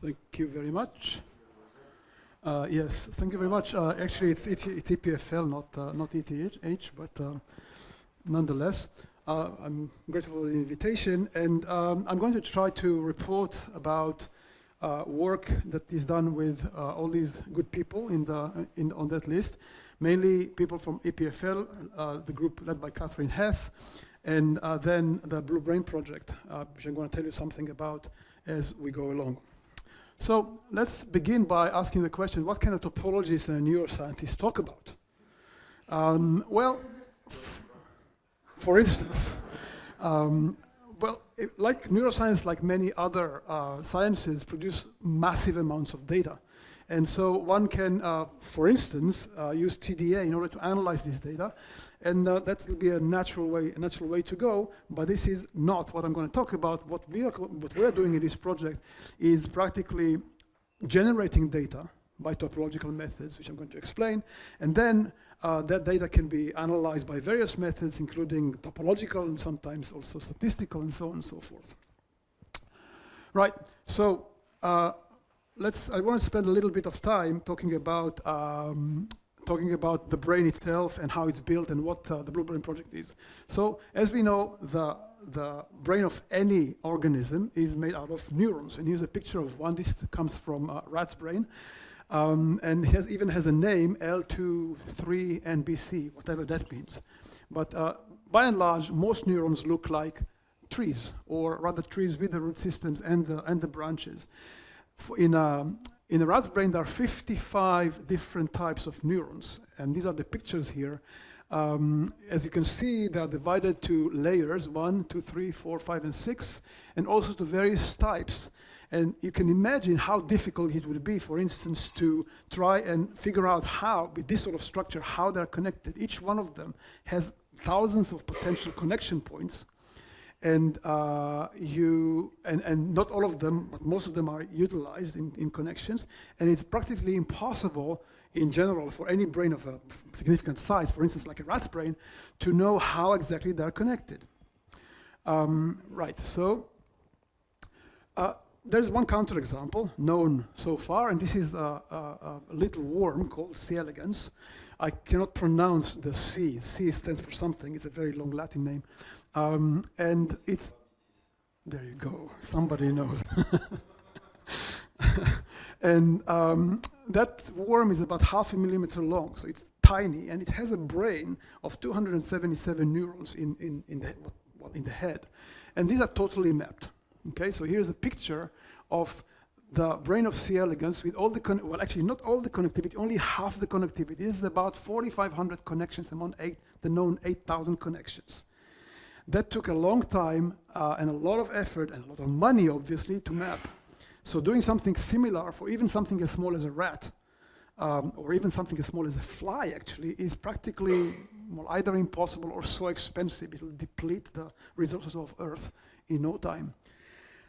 Thank you very much. Yes, thank you very much. Actually, it's EPFL, not ETH, but nonetheless, I'm grateful for the invitation, and I'm going to try to report about work that is done with all these good people on that list, mainly people from EPFL, the group led by Catherine Hess, and then the Blue Brain Project, which I'm going to tell you something about as we go along. So let's begin by asking the question, what can a topologist and a neuroscientist talk about? Well, for instance, like neuroscience, like many other sciences, produce massive amounts of data. And so one can, for instance, use TDA in order to analyze this data, and that will be a natural way to go. But this is not what I'm going to talk about. What we are doing in this project is practically generating data by topological methods, which I'm going to explain, and then that data can be analyzed by various methods, including topological and sometimes also statistical, and so on and so forth. Right. So. I want to spend a little bit of time talking about the brain itself and how it's built and what the Blue Brain Project is. So, as we know, the brain of any organism is made out of neurons. And here's a picture of one. This comes from a rat's brain. And it even has a name, L2, 3, NBC, whatever that means. But by and large, most neurons look like trees, or rather trees with the root systems and the branches. In a rat's brain, there are 55 different types of neurons, and these are the pictures here. As you can see, they are divided to layers, 1, 2, 3, 4, 5, and 6, and also to various types. And you can imagine how difficult it would be, for instance, to try and figure out how, with this sort of structure, how they're connected. Each one of them has thousands of potential connection points. And and not all of them, but most of them are utilized in connections. And it's practically impossible, in general, for any brain of a significant size, for instance, like a rat's brain, to know how exactly they're connected. Right, so there's one counterexample known so far, and this is a little worm called C. elegans. I cannot pronounce the C. C stands for something. It's a very long Latin name. And it's, there you go, somebody knows. And that worm is about 0.5 millimeter long, so it's tiny, and it has a brain of 277 neurons in the head. And these are totally mapped. Okay, so here's a picture of the brain of C. elegans with all the, well, actually not all the connectivity, only half the connectivity. This is about 4,500 connections among the known 8,000 connections. That took a long time and a lot of effort and a lot of money, obviously, to map. So doing something similar for even something as small as a rat, or even something as small as a fly, actually, is practically, well, either impossible or so expensive. It will deplete the resources of Earth in no time.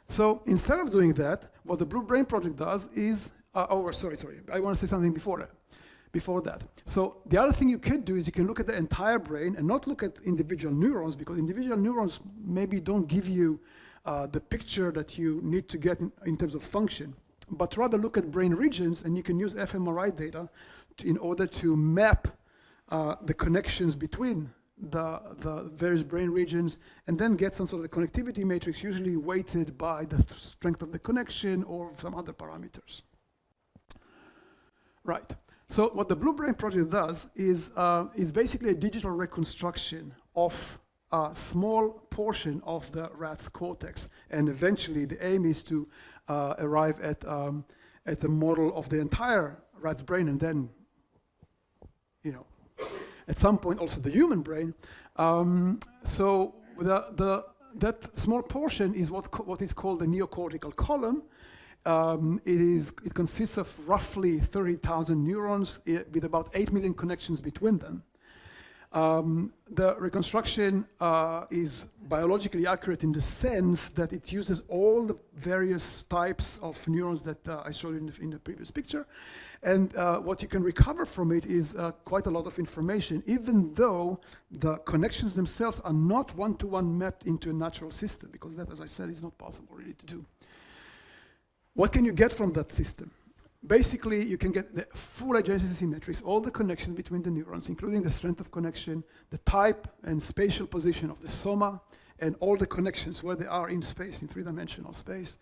So instead of doing that, what the Blue Brain Project does is, sorry, I want to say something before that. So the other thing you could do is you can look at the entire brain and not look at individual neurons, because individual neurons maybe don't give you the picture that you need to get in terms of function, but rather look at brain regions, and you can use fMRI data in order to map the connections between the various brain regions, and then get some sort of a connectivity matrix, usually weighted by the strength of the connection or some other parameters. Right. So what the Blue Brain Project does is basically a digital reconstruction of a small portion of the rat's cortex, and eventually the aim is to arrive at a model of the entire rat's brain, and then, you know, at some point also the human brain. So that small portion is what is called the neocortical column. It consists of roughly 30,000 neurons with about 8 million connections between them. The reconstruction is biologically accurate in the sense that it uses all the various types of neurons that I showed in the previous picture. And what you can recover from it is quite a lot of information, even though the connections themselves are not one-to-one mapped into a natural system, because that, as I said, is not possible really to do. What can you get from that system? Basically, you can get the full adjacency matrix, all the connections between the neurons, including the strength of connection, the type and spatial position of the soma, and all the connections where they are in space, in three-dimensional space.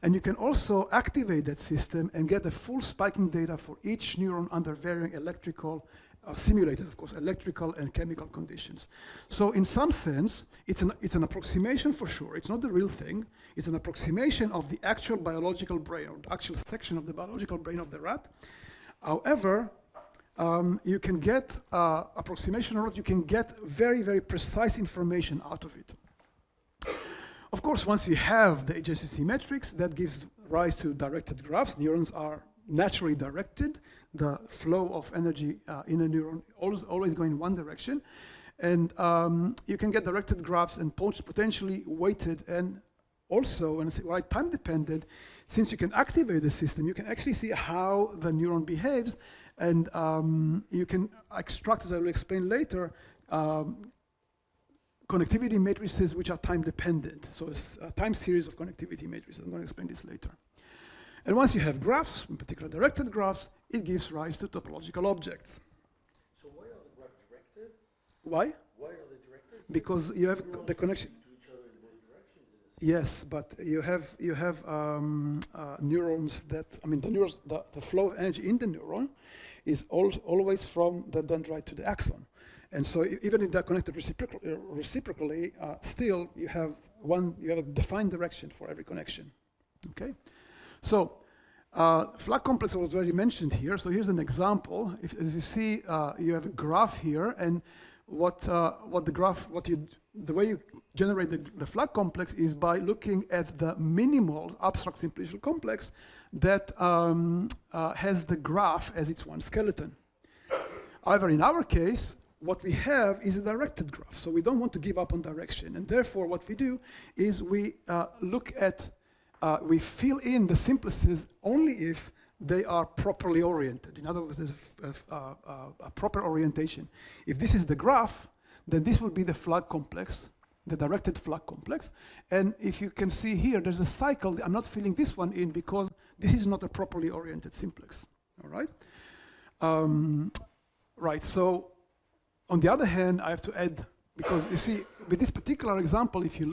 And you can also activate that system and get the full spiking data for each neuron under varying electrical, simulated, of course, electrical and chemical conditions. So in some sense, it's an approximation for sure. It's not the real thing. It's an approximation of the actual biological brain, or the actual section of the biological brain of the rat. However, you can get approximation, or you can get very, very precise information out of it. Of course, once you have the adjacency matrix, that gives rise to directed graphs. Neurons are naturally directed. The flow of energy in a neuron always going in one direction. And you can get directed graphs and potentially weighted, and also, when I say time dependent, since you can activate the system, you can actually see how the neuron behaves, and you can extract, as I will explain later, connectivity matrices which are time dependent. So it's a time series of connectivity matrices. I'm going to explain this later. And once you have graphs, in particular directed graphs, it gives rise to topological objects. So why are the graphs directed? Why? Why are they directed? Because you have the connection. To each other in both directions. Yes, but you have neurons that, the flow of energy in the neuron is always from the dendrite to the axon. And so even if they're connected reciprocally, still you have a defined direction for every connection. Okay? So Flag complex was already mentioned here. So here's an example. As you see, you have a graph here, and the way you generate the Flag complex is by looking at the minimal abstract simplicial complex that has the graph as its one skeleton. However, in our case, what we have is a directed graph. So we don't want to give up on direction, and therefore what we do is we we fill in the simplices only if they are properly oriented. In other words, there's a proper orientation. If this is the graph, then this will be the Flag complex, the directed Flag complex. And if you can see here, there's a cycle. I'm not filling this one in because this is not a properly oriented simplex. All right? Right, so on the other hand, I have to add, because you see, with this particular example, if you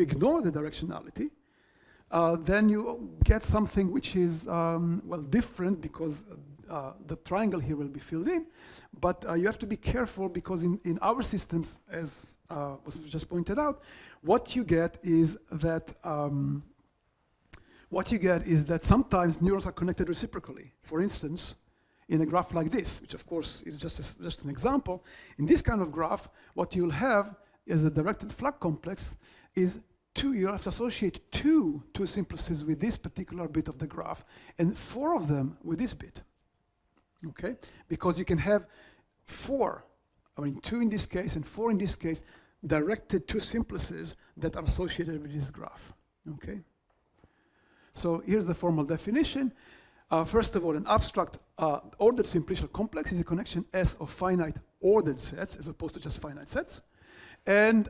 ignore the directionality, then you get something which is, different, because the triangle here will be filled in. But you have to be careful, because in our systems, as was just pointed out, what you get is that sometimes neurons are connected reciprocally. For instance, in a graph like this, which of course is just an example, in this kind of graph, what you'll have is a directed Flag complex is you have to associate two simplices with this particular bit of the graph, and 4 of them with this bit. Okay? Because you can have 2 in this case and 4 in this case, directed 2 simplices that are associated with this graph. Okay? So here's the formal definition. First of all, an abstract ordered simplicial complex is a connection S of finite ordered sets as opposed to just finite sets, and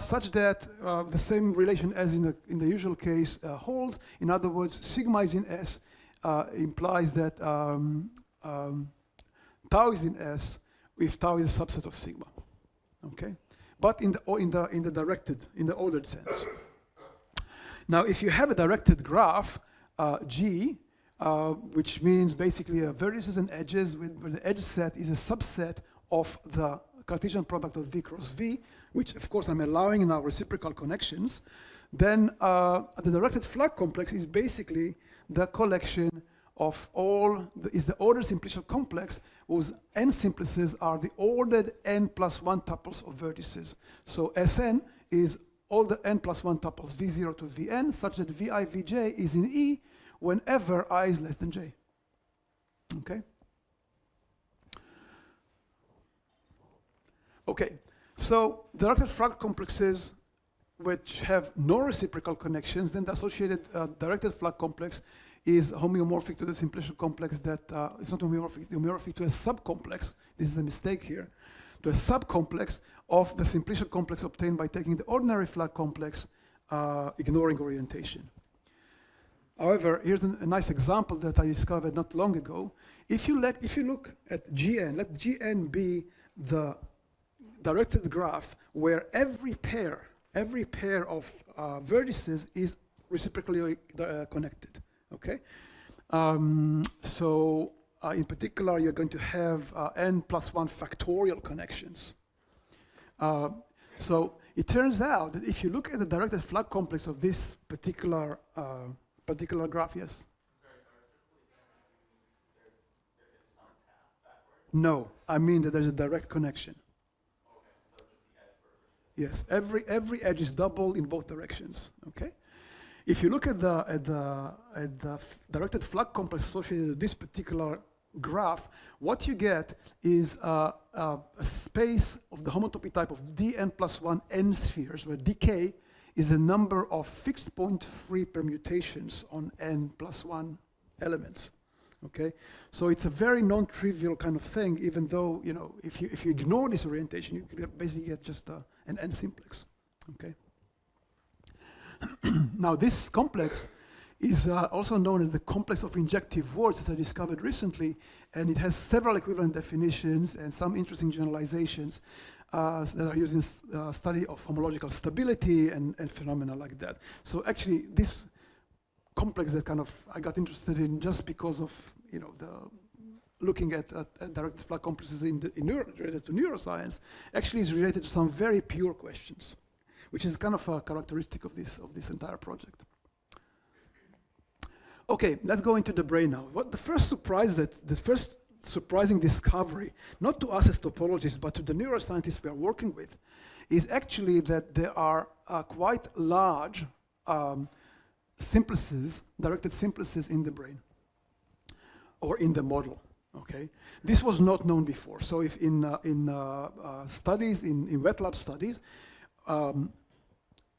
such that the same relation as in the usual case holds. In other words, sigma is in S implies that tau is in S if tau is a subset of sigma. Okay, but in the ordered sense. Now, if you have a directed graph G, which means basically vertices and edges, where the edge set is a subset of the Cartesian product of V cross V, which of course I'm allowing in our reciprocal connections, then the directed Flag complex is basically the collection of is the ordered simplicial complex whose n simplices are the ordered n plus 1 tuples of vertices. So Sn is all the n plus 1 tuples V0 to Vn, such that Vi Vj is in E whenever I is less than j. Okay? Okay, so directed Flag complexes which have no reciprocal connections, then the associated directed Flag complex is homeomorphic to the simplicial complex that it's not homeomorphic to a subcomplex. This is a mistake here. To a subcomplex of the simplicial complex obtained by taking the ordinary Flag complex, ignoring orientation. However, here's a nice example that I discovered not long ago. If you look at Gn, let Gn be the directed graph where every pair of vertices is reciprocally connected. Okay, so in particular, you're going to have n plus 1 factorial connections. So it turns out that if you look at the directed flood complex of this particular graph, yes. No, I mean that there's a direct connection. Yes, every edge is double in both directions. Okay, if you look at the directed flood complex associated with this particular graph, what you get is a space of the homotopy type of Dn plus 1 n spheres, where dk is the number of fixed point free permutations on n plus 1 elements. Okay, so it's a very non-trivial kind of thing, even though, you know, if you ignore this orientation, you can basically get just an n simplex. Okay. Now this complex is also known as the complex of injective words, as I discovered recently, and it has several equivalent definitions and some interesting generalizations that are used in study of homological stability and phenomena like that. So actually, this complex that kind of I got interested in just because of, you know, the looking at directed flood complexes related to neuroscience, actually is related to some very pure questions, which is kind of a characteristic of this entire project. Okay, let's go into the brain now. The first surprising discovery, not to us as topologists, but to the neuroscientists we are working with, is actually that there are quite large simplices, directed simplices in the brain, or in the model. Okay, this was not known before. So if in studies, in wet lab studies,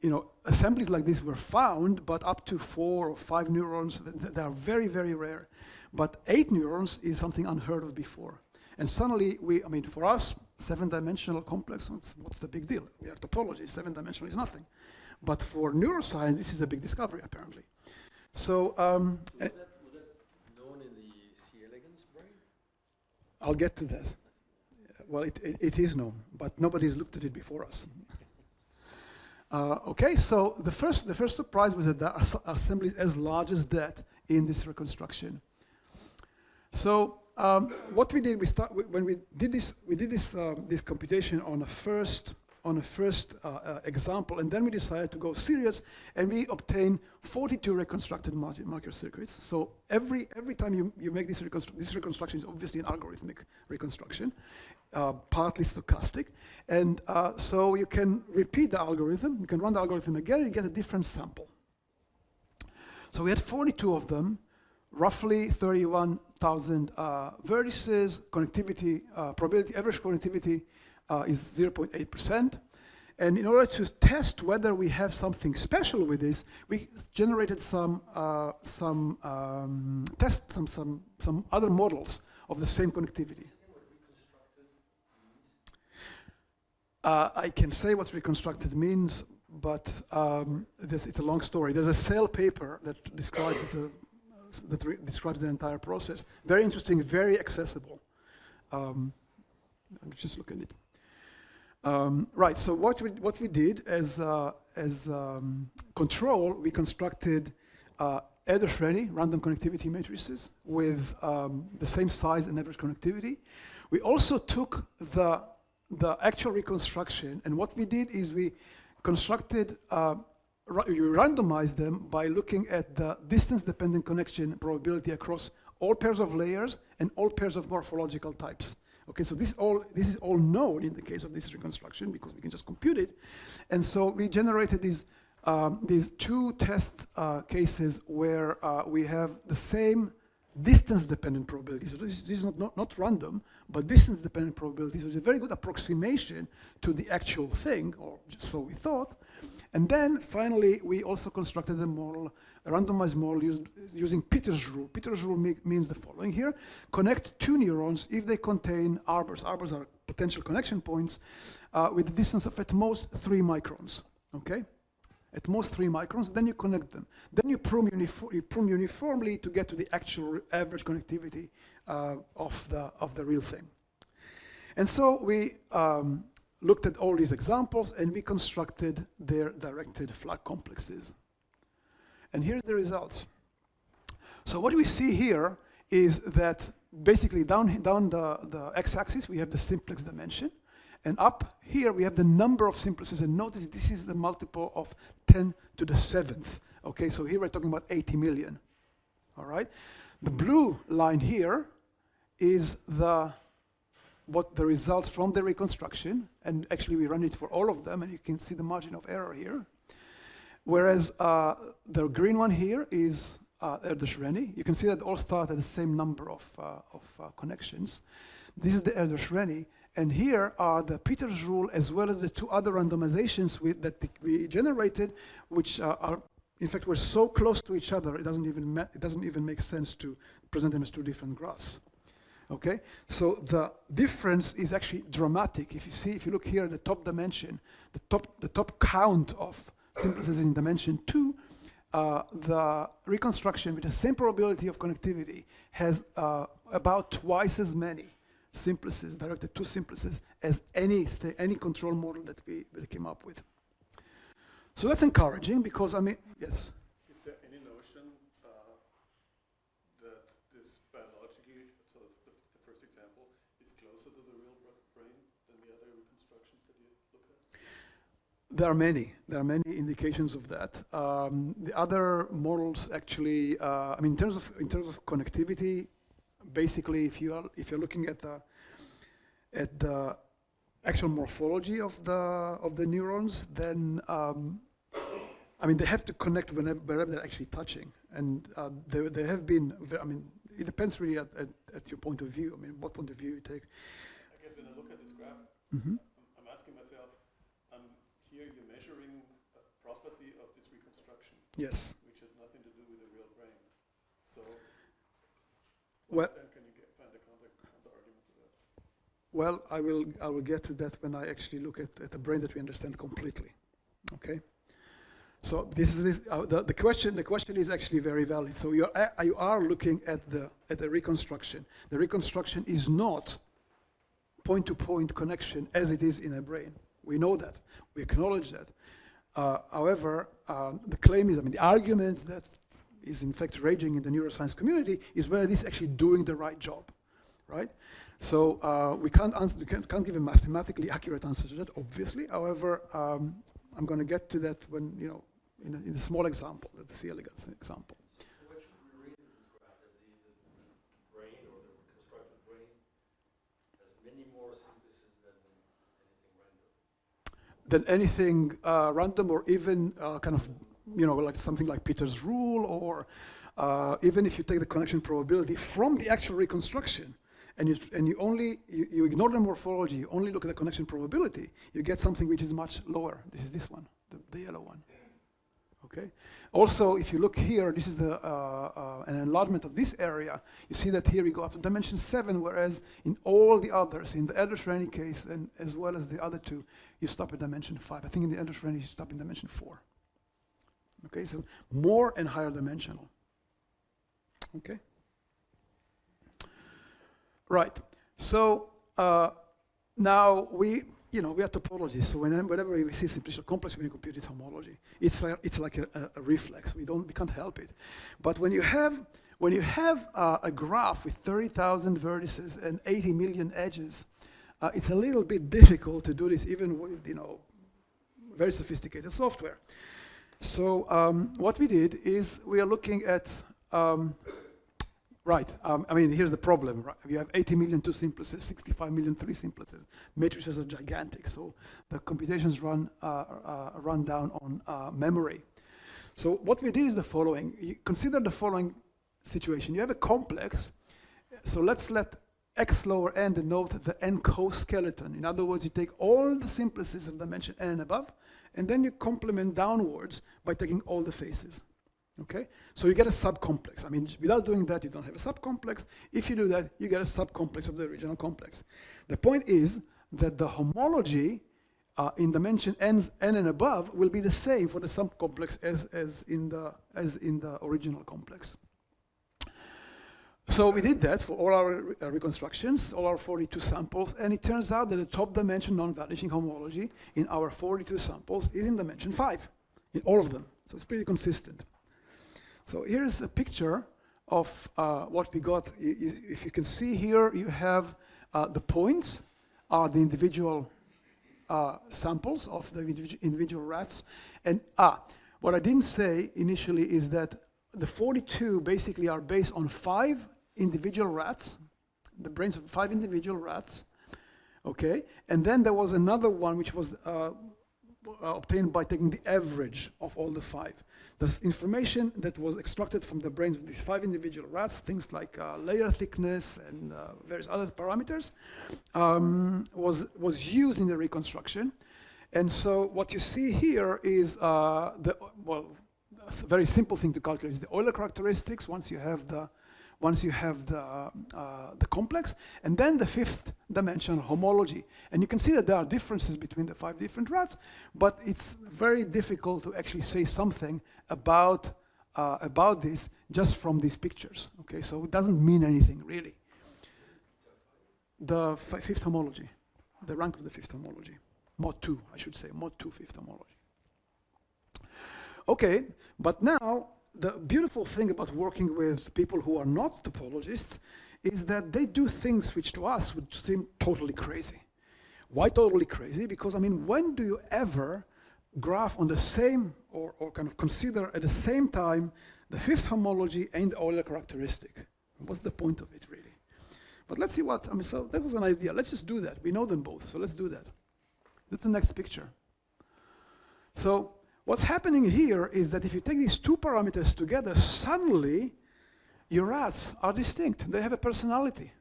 you know, assemblies like this were found, but up to 4 or 5 neurons, they are very, very rare. But 8 neurons is something unheard of before. And suddenly, I mean, for us, 7-dimensional complex, what's the big deal? We are topology, 7-dimensional is nothing. But for neuroscience, this is a big discovery, apparently. So, was that known in the C. elegans brain? I'll get to that. Well, it is known, but nobody's looked at it before us. Okay, so the first surprise was that there are assemblies as large as that in this reconstruction. So what we did, when we did this computation on a first example, and then we decided to go serious, and we obtained 42 reconstructed marker circuits. So every time you make this reconstruction is obviously an algorithmic reconstruction, partly stochastic, and so you can repeat the algorithm, you can run the algorithm again, and you get a different sample. So we had 42 of them, roughly 31,000 vertices, connectivity, probability, average connectivity is 0.8%. And in order to test whether we have something special with this, we generated some other models of the same connectivity. I can say what reconstructed means, but it's a long story. There's a Sale paper that describes describes the entire process. Very interesting, very accessible. Let me just look at it. Right. So what we did as control, we constructed Eder-Shreni random connectivity matrices with the same size and average connectivity. We also took the actual reconstruction, and what we did is we constructed, you randomized them by looking at the distance-dependent connection probability across all pairs of layers and all pairs of morphological types. Okay, so this is all known in the case of this reconstruction because we can just compute it, and so we generated these 2 test cases where we have the same distance-dependent probability. So this is not random, but distance-dependent probability. So it's a very good approximation to the actual thing, or just so we thought. And then finally, we also constructed a model, a randomized model using Peter's rule. Peter's rule means the following here: connect 2 neurons if they contain arbors. Arbors are potential connection points with a distance of at most 3 microns. Okay, at most 3 microns, then you connect them. Then you prune uniformly to get to the actual average connectivity of the real thing. And so we looked at all these examples and we constructed their directed Flood complexes. And here's the results. So what we see here is that basically down the x-axis we have the simplex dimension, and up here we have the number of simplexes, and notice this is the multiple of 10 to the 7th. Okay, so here we're talking about 80 million. All right, the blue line here is what the results from the reconstruction, and actually we run it for all of them, and you can see the margin of error here. Whereas the green one here is Erdős-Renyi. You can see that all start at the same number of connections. This is the Erdős-Renyi, and here are the Peters rule as well as the 2 other randomizations that we generated, which in fact were so close to each other it doesn't even make sense to present them as 2 different graphs. Okay, so the difference is actually dramatic. If you look here at the top dimension, the top count of simplexes in dimension 2, the reconstruction with the same probability of connectivity has about twice as many simplexes, directed 2 simplexes, as any control model that we came up with. So that's encouraging because, I mean, yes? Is there any notion that this biologically, so the first example, is closer to the real brain than the other reconstructions that you look at? There are many indications of that. The other models actually, I mean, in terms of connectivity, basically, if you're looking at the actual morphology of the neurons, then I mean they have to connect wherever they're actually touching, and there have been. I mean, it depends really at your point of view. I mean, what point of view you take. I guess when I look at this graph, I'm asking myself, here you're measuring a property of this reconstruction. Yes. Which has nothing to do with the real brain. So, well, then can you find a counter argument to that? Well, I will get to that when I actually look at the brain that we understand completely. Okay. So the question is actually very valid. So you are looking at the reconstruction. The reconstruction is not point-to-point connection as it is in a brain. We know that. We acknowledge that. However, the claim is, I mean, the argument that is in fact raging in the neuroscience community is whether this is actually doing the right job, right? So we can't can't give a mathematically accurate answer to that, obviously. However, I'm going to get to that when, you know, in a small example, the elegans example. So what should we read in this graph? That the brain or the reconstructed brain has many more simplices than anything random? Than anything random, or even kind of, you know, like something like Peters rule, or even if you take the connection probability from the actual reconstruction, and you ignore the morphology, you only look at the connection probability, you get something which is much lower. This is this one, the yellow one. Okay. Also, if you look here, this is an enlargement of this area. You see that here we go up to dimension 7, whereas in all the others, in the Erdős-Renyi case, and as well as the other 2, you stop at dimension 5. I think in the Erdős-Renyi you stop in dimension 4. Okay, so more and higher dimensional. Okay. Right. So now we are topologists. So whenever we see simplicial complex, we compute its homology. It's like a reflex. We can't help it. But when you have a graph with 30,000 vertices and 80 million edges, it's a little bit difficult to do this even with, you know, very sophisticated software. So what we did is we are looking at I mean, here's the problem. Right? We have 80 million 2 simplices, 65 million 3 simplices. Matrices are gigantic, so the computations run down on memory. So what we did is the following. You consider the following situation. You have a complex. So let's let x lower n denote the n co-skeleton. In other words, you take all the simplices of dimension n and above, and then you complement downwards by taking all the faces. Okay, so you get a subcomplex. I mean, without doing that, you don't have a subcomplex. If you do that, you get a subcomplex of the original complex. The point is that the homology in dimension n and above will be the same for the subcomplex as in the original complex. So we did that for all our reconstructions, all our 42 samples, and it turns out that the top dimension non-vanishing homology in our 42 samples is in dimension 5, in all of them. So it's pretty consistent. So here's a picture of what we got. If you can see here, you have the points are the individual samples of the individual rats. And what I didn't say initially is that the 42 basically are based on 5 individual rats, the brains of 5 individual rats, okay? And then there was another one which was obtained by taking the average of all the 5. There's information that was extracted from the brains of these 5 individual rats, things like layer thickness and various other parameters, was used in the reconstruction. And so what you see here is it's a very simple thing to calculate is the Euler characteristics once you have the complex, and then the 5th dimensional homology. And you can see that there are differences between the 5 different rats, but it's very difficult to actually say something about this just from these pictures. Okay, so it doesn't mean anything really. The 5th homology, the rank of the 5th homology, mod 2, I should say, mod 2 5th homology. Okay, but now the beautiful thing about working with people who are not topologists is that they do things which to us would seem totally crazy. Why totally crazy? Because, I mean, when do you ever graph on the same, or kind of consider at the same time the 5th homology and the Euler characteristic? What's the point of it, really? But let's see what, I mean, so that was an idea. Let's just do that. We know them both, so let's do that. That's the next picture. So what's happening here is that if you take these 2 parameters together, suddenly your rats are distinct. They have a personality.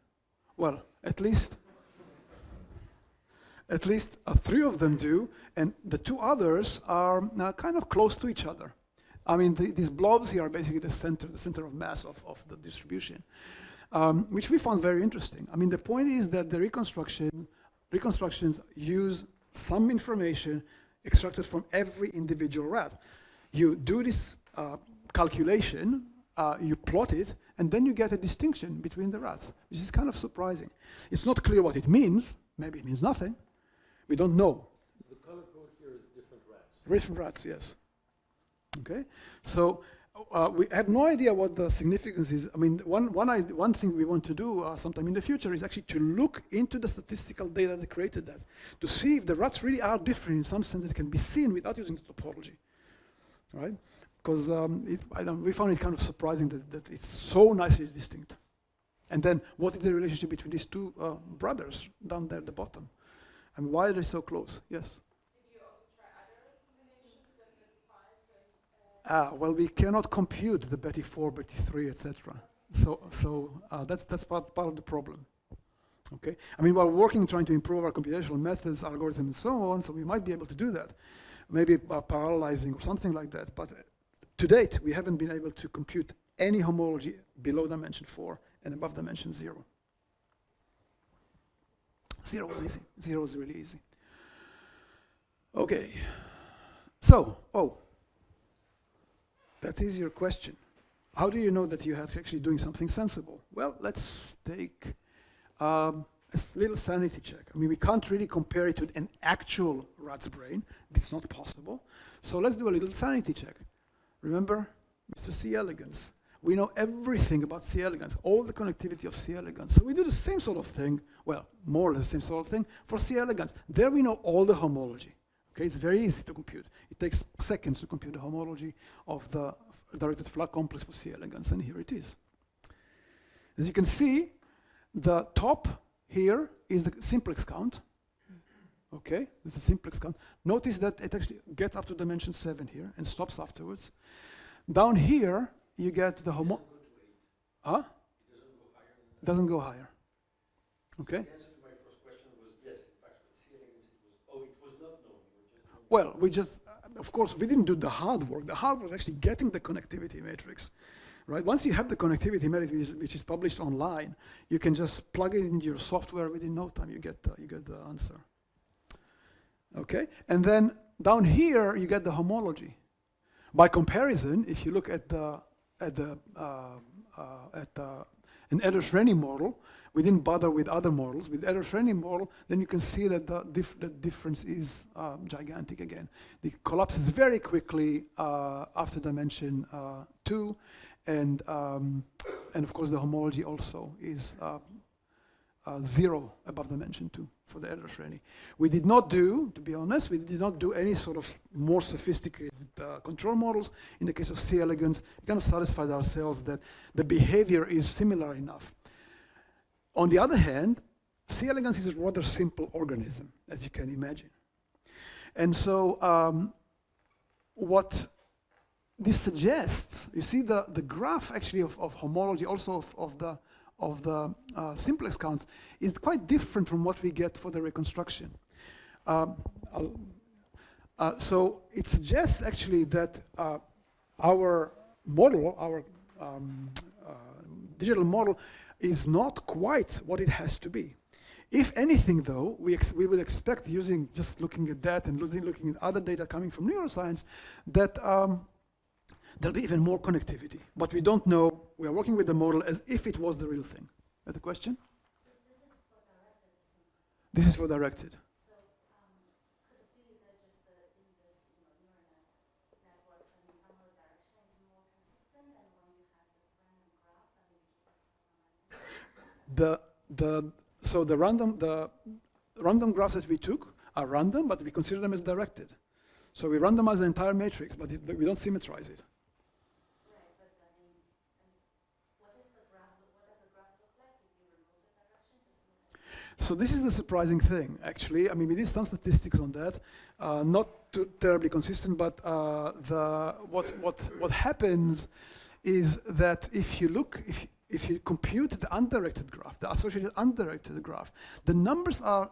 Well, at least 3 of them do, and the 2 others are kind of close to each other. I mean, these blobs here are basically the center of mass of the distribution, which we found very interesting. I mean, the point is that the reconstructions use some information extracted from every individual rat. You do this calculation, you plot it, and then you get a distinction between the rats, which is kind of surprising. It's not clear what it means. Maybe it means nothing. We don't know. So the color code here is different rats. Different rats, yes. Okay, so we have no idea what the significance is. I mean, one thing we want to do sometime in the future is actually to look into the statistical data that created that, to see if the rats really are different in some sense that can be seen without using the topology, right? Because we found it kind of surprising that it's so nicely distinct. And then what is the relationship between these 2 brothers down there at the bottom? And why are they so close? Yes? Did you also try other combinations than the 5? Well, we cannot compute the Betty 4, Betty 3, etc. So that's part of the problem. Okay, I mean, we're working trying to improve our computational methods, algorithms, and so on. So we might be able to do that, maybe parallelizing or something like that. But to date, we haven't been able to compute any homology below dimension 4 and above dimension 0. 0 was easy. 0 is really easy. Okay. So, that is your question. How do you know that you are actually doing something sensible? Well, let's take a little sanity check. I mean, we can't really compare it to an actual rat's brain. It's not possible. So let's do a little sanity check. Remember Mr. C. elegans? We know everything about C. elegans, all the connectivity of C. elegans. So we do the same sort of thing, well, more or less the same sort of thing for C. elegans. There we know all the homology. Okay, it's very easy to compute. It takes seconds to compute the homology of the directed Flood complex for C. elegans, and here it is. As you can see, the top here is the simplex count. Okay, this is the simplex count. Notice that it actually gets up to dimension 7 here and stops afterwards. Down here, you get the homo. Huh? It doesn't go higher. Okay. The answer to my first question was yes. In fact, with C. elegans, it was not known. Well, we just, of course, we didn't do the hard work. The hard work was actually getting the connectivity matrix, right? Once you have the connectivity matrix, which is published online, you can just plug it into your software. Within no time, you get the answer. Okay, and then down here you get the homology. By comparison, if you look at an Eder-Shreni model, we didn't bother with other models. With Eder-Shreni model, then you can see that the difference is gigantic again. It collapses very quickly after dimension 2, and of course the homology also is 0 above dimension 2 for the Eder-Shreni. We did not do, to be honest, we did not do any sort of more sophisticated control models. In the case of C. elegans, we kind of satisfied ourselves that the behavior is similar enough. On the other hand, C. elegans is a rather simple organism, as you can imagine. And so what this suggests, you see the graph actually of homology, also of the simplex counts, is quite different from what we get for the reconstruction. So it suggests actually that our model, our digital model, is not quite what it has to be. If anything, though, we would expect, using just looking at that and looking at other data coming from neuroscience, that there'll be even more connectivity. But we don't know. We are working with the model as if it was the real thing. Is that the question? So this is for directed simplex. This is for directed. So could it be that just in this neural networks, I mean, somehow the direction is more consistent, and when you have this random graph, I mean, So the random graphs that we took are random, but we consider them as directed. So we randomize the entire matrix, but we don't symmetrize it. right, but I mean, what does the graph look like if you remove the direction? So this is the surprising thing, actually. I mean, we did some statistics on that, not too terribly consistent, but what happens is that if you compute the undirected graph, the associated undirected graph, the numbers are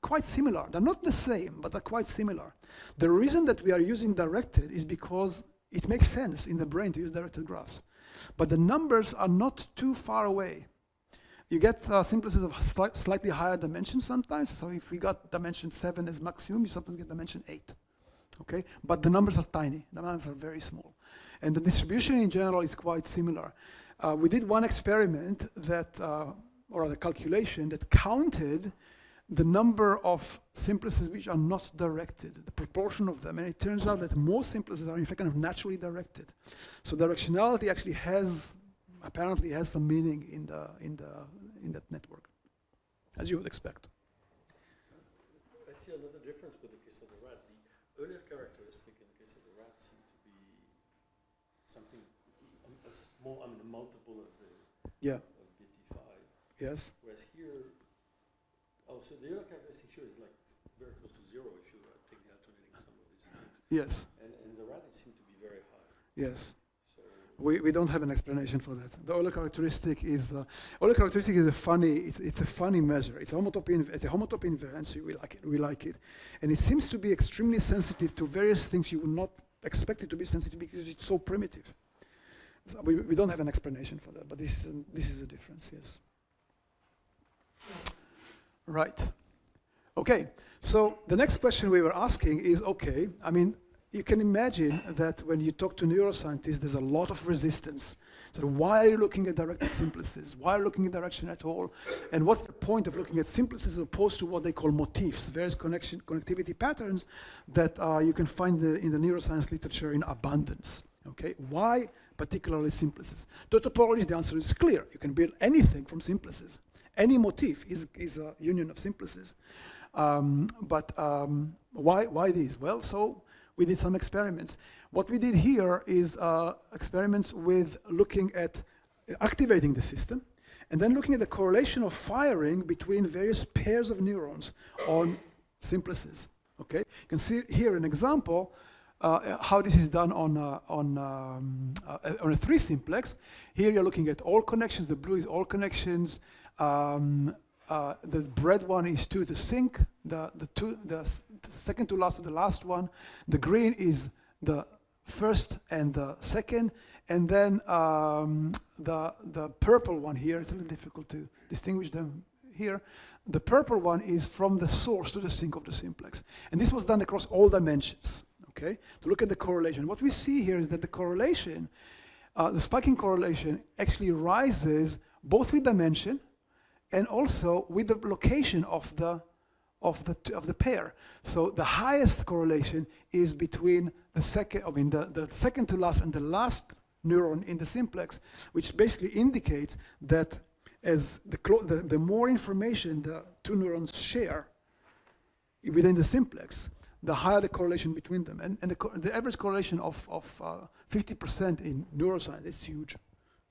quite similar. They're not the same, but they're quite similar. The reason that we are using directed is because it makes sense in the brain to use directed graphs. But the numbers are not too far away. You get simplices of slightly higher dimensions sometimes. So if we got dimension 7 as maximum, you sometimes get dimension 8. Okay? But the numbers are tiny. The numbers are very small. And the distribution in general is quite similar. We did one experiment that, or the calculation that counted the number of simplices which are not directed, the proportion of them, and it turns out that most simplices are in fact kind of naturally directed. So directionality actually apparently has some meaning in that network, as you would expect. I see another difference with the case of the rat. The earlier characteristic in the case of the rat seemed to be something a small, I mean, the multiple of the Yeah. of DT5. Yes. Whereas here, so the earlier characteristic here is like very close to 0 if you take the alternating sum of these things. Yes. And in the rat, it seemed to be very high. Yes. So We don't have an explanation for that. The Euler characteristic is a funny measure. It's a homotopy invariance. So we like it, and it seems to be extremely sensitive to various things you would not expect it to be sensitive because it's so primitive. So we don't have an explanation for that, but this is a difference. Yes. Right. Okay. So the next question we were asking is, okay, I mean, you can imagine that when you talk to neuroscientists, there's a lot of resistance. So why are you looking at directed simplices? Why are you looking at direction at all? And what's the point of looking at simplices as opposed to what they call motifs, various connectivity patterns that you can find in the neuroscience literature in abundance? Okay, why particularly simplices? To topology, the answer is clear. You can build anything from simplices. Any motif is a union of simplices. But why these? Well, so we did some experiments. What we did here is experiments with looking at activating the system and then looking at the correlation of firing between various pairs of neurons on simplices. Okay, you can see here an example how this is done on a 3-simplex. Here you're looking at all connections. The blue is all connections. The red one is 2 to sync. The second to last to the last one. The green is the first and the second, and then the purple one here. It's a little difficult to distinguish them here. The purple one is from the source to the sink of the simplex. And this was done across all dimensions, okay, to look at the correlation. What we see here is that the correlation, the spiking correlation actually rises both with dimension and also with the location of the pair. So the highest correlation is between the second to last and the last neuron in the simplex, which basically indicates that as the more information the two neurons share within the simplex, the higher the correlation between them. And the average correlation of 50% in neuroscience is huge.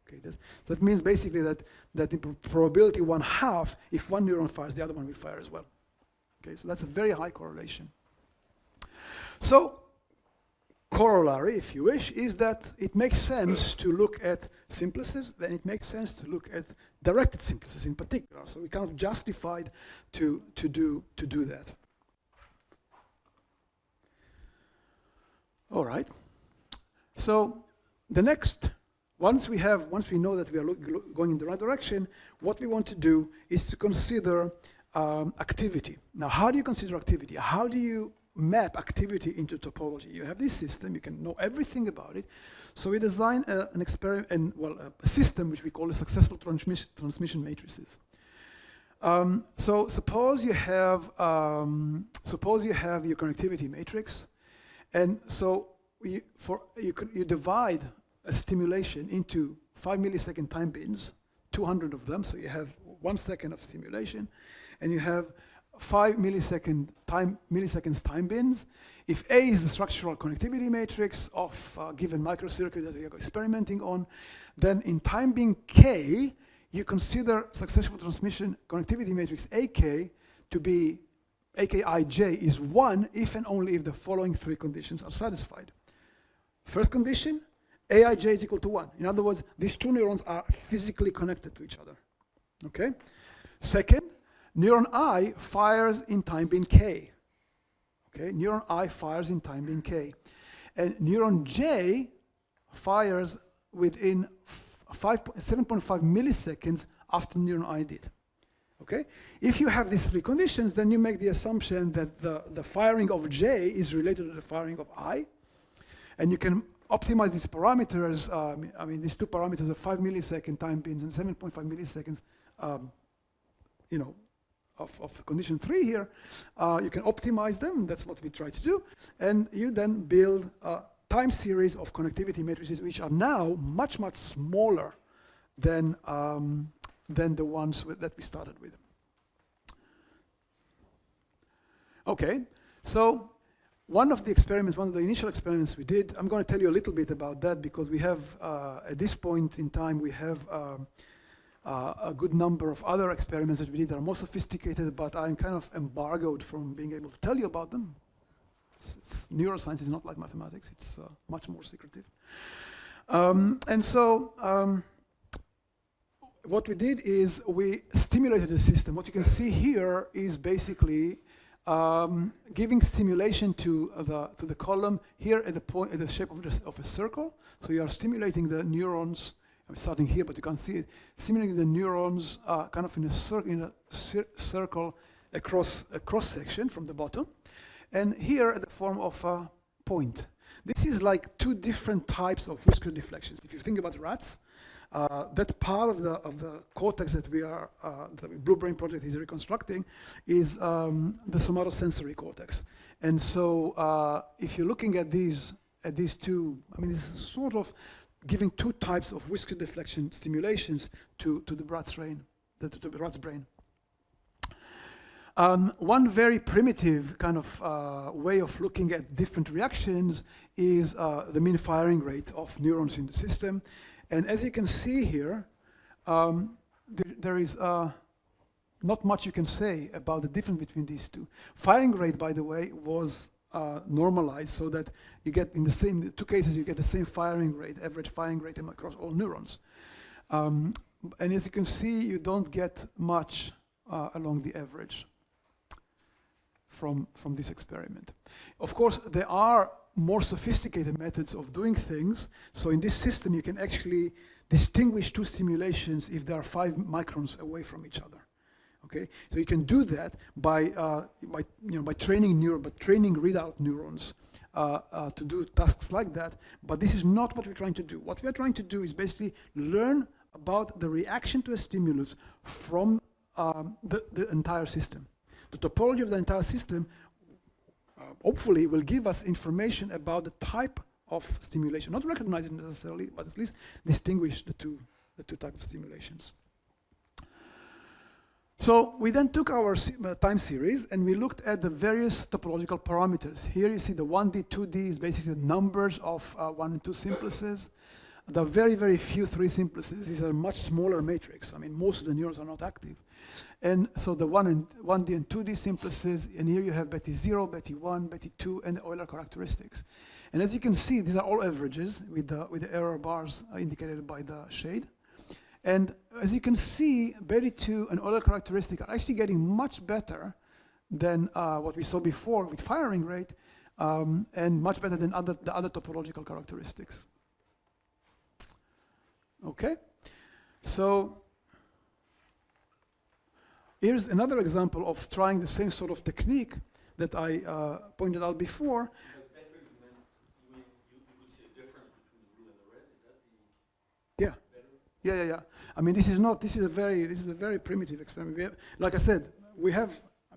Okay, that means basically that in probability 1/2, if one neuron fires, the other one will fire as well. Okay, so that's a very high correlation. So, corollary, if you wish, is that it makes sense to look at simplices, then it makes sense to look at directed simplices in particular. So we kind of justified to do that. All right. So the next, once we know that we are going in the right direction, what we want to do is to consider activity. Now, how do you consider activity? How do you map activity into topology? You have this system, you can know everything about it. So we design an experiment, a system which we call a successful transmission matrices. So suppose you have your connectivity matrix, and so you divide a stimulation into 5 millisecond time bins, 200 of them, so you have 1 second of stimulation, and you have 5 milliseconds time bins. If A is the structural connectivity matrix of a given microcircuit that we are experimenting on, then in time bin K, you consider successful transmission connectivity matrix AK to be AKIJ is 1 if and only if the following 3 conditions are satisfied. First condition, AIJ is equal to 1. In other words, these two neurons are physically connected to each other. Okay? Second, neuron I fires in time bin K. Okay, neuron I fires in time bin K. And neuron J fires within 7.5 milliseconds after neuron I did. Okay? If you have these 3 conditions, then you make the assumption that the firing of J is related to the firing of I. And you can optimize these parameters. These 2 parameters are 5 millisecond time bins and 7.5 milliseconds, of condition 3 here. You can optimize them. That's what we try to do. And you then build a time series of connectivity matrices, which are now much, much smaller than the ones that we started with. Okay, so one of the initial experiments we did, I'm going to tell you a little bit about that because we have, at this point in time, we have a good number of other experiments that we did that are more sophisticated, but I'm kind of embargoed from being able to tell you about them. Neuroscience is not like mathematics, it's much more secretive. What we did is we stimulated the system. What you can see here is basically giving stimulation to the column here at the shape of a circle. So you are stimulating the neurons. I'm starting here, but you can't see it. Stimulating the neurons kind of in a circle across a cross section from the bottom, and here at the form of a point. This is like 2 different types of whisker deflections. If you think about rats, that part of the cortex that the Blue Brain project is reconstructing is the somatosensory cortex. And so if you're looking at these 2, this is sort of giving 2 types of whisker deflection stimulations to the rat's brain. One very primitive kind of way of looking at different reactions is the mean firing rate of neurons in the system. And as you can see here, there is not much you can say about the difference between these 2. Firing rate, by the way, was normalized so that you get in the 2 cases you get the same firing rate, average firing rate across all neurons. And as you can see, you don't get much along the average from this experiment. Of course, there are more sophisticated methods of doing things. So in this system, you can actually distinguish 2 stimulations if they are 5 microns away from each other. Okay, so you can do that by training readout neurons to do tasks like that. But this is not what we're trying to do. What we are trying to do is basically learn about the reaction to a stimulus from the entire system. The topology of the entire system hopefully will give us information about the type of stimulation, not recognize it necessarily, but at least distinguish the two types of stimulations. So we then took our time series and we looked at the various topological parameters. Here you see the 1D, 2D is basically the numbers of 1 and 2 simplices. The very, very few 3 simplices. These are much smaller matrix. I mean, most of the neurons are not active. And so the 1D and 2D simplices, and here you have Betty 0, Betty 1, Betty 2, and the Euler characteristics. And as you can see, these are all averages with the error bars indicated by the shade. And as you can see, Betty 2 and Euler characteristics are actually getting much better than what we saw before with firing rate, and much better than the other topological characteristics. Okay, so here's another example of trying the same sort of technique that I pointed out before. You could see a difference between the blue and the red. Is that the Yeah. Yeah. I mean, this is a very primitive experiment. Like I said,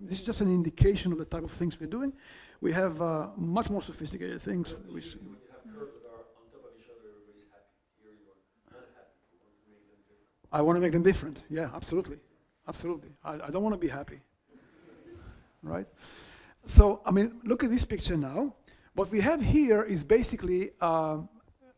this is just an indication of the type of things we're doing. We have much more sophisticated things. when you have curves that are on top of each other, everybody's happy. Here you are not happy. You want to make them different. I want to make them different. Yeah, absolutely. Absolutely. I don't want to be happy. Right? So, I mean, look at this picture now. What we have here is basically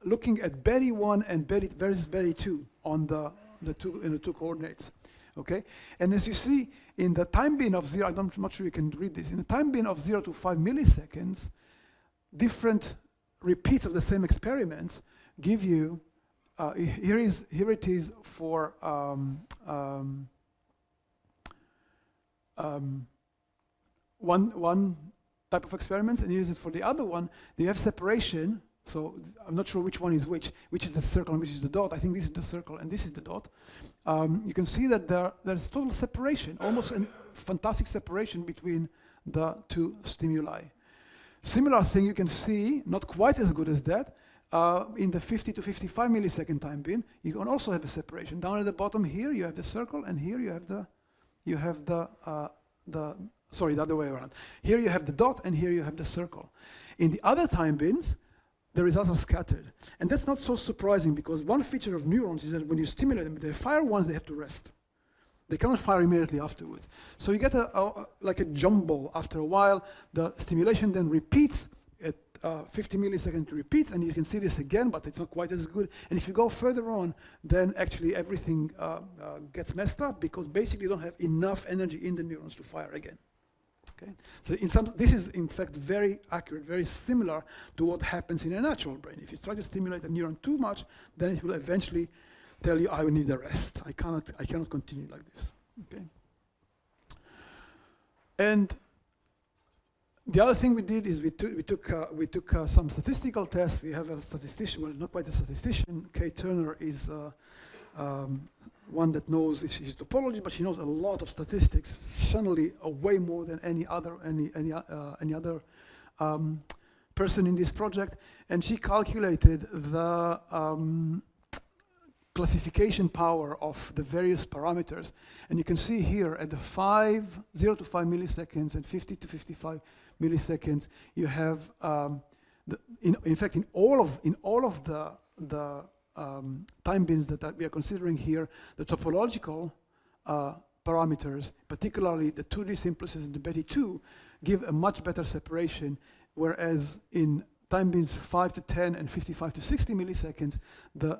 looking at Betty 1 and Betty versus Betty 2 on the two coordinates. Okay? And as you see, in the time bin of 0, I'm not sure you can read this. In the time bin of 0 to 5 milliseconds, different repeats of the same experiments give you, here it is for one type of experiments, and here's it for the other one. They have separation, so I'm not sure which one is which is the circle and which is the dot. I think this is the circle and this is the dot. You can see that there's total separation, almost a fantastic separation between the two stimuli. Similar thing you can see, not quite as good as that, in the 50 to 55 millisecond time bin. You can also have a separation. Down at the bottom here you have the circle, and here you have the other way around. Here you have the dot, and here you have the circle. In the other time bins, the results are scattered. And that's not so surprising, because one feature of neurons is that when you stimulate them, they fire once, they have to rest. They cannot fire immediately afterwards. So you get like a jumble after a while. The stimulation then repeats at 50 milliseconds, repeats, and you can see this again, but it's not quite as good. And if you go further on, then actually everything gets messed up, because basically you don't have enough energy in the neurons to fire again. Okay? So this is in fact very accurate, very similar to what happens in a natural brain. If you try to stimulate a neuron too much, then it will eventually tell you, I will need a rest. I cannot continue like this. Okay? And the other thing we did is we took some statistical tests. We have a statistician, well, not quite a statistician. Kay Turner is one that knows she's topology, but she knows a lot of statistics. Certainly, way more than any other person in this project. And she calculated the classification power of the various parameters. And you can see here at the 0 to 5 milliseconds and 50 to 55 milliseconds, you have, in fact, in all of the time bins that we are considering here, the topological parameters, particularly the 2D simplices and the Betty 2, give a much better separation, whereas in time bins 5 to 10 and 55 to 60 milliseconds,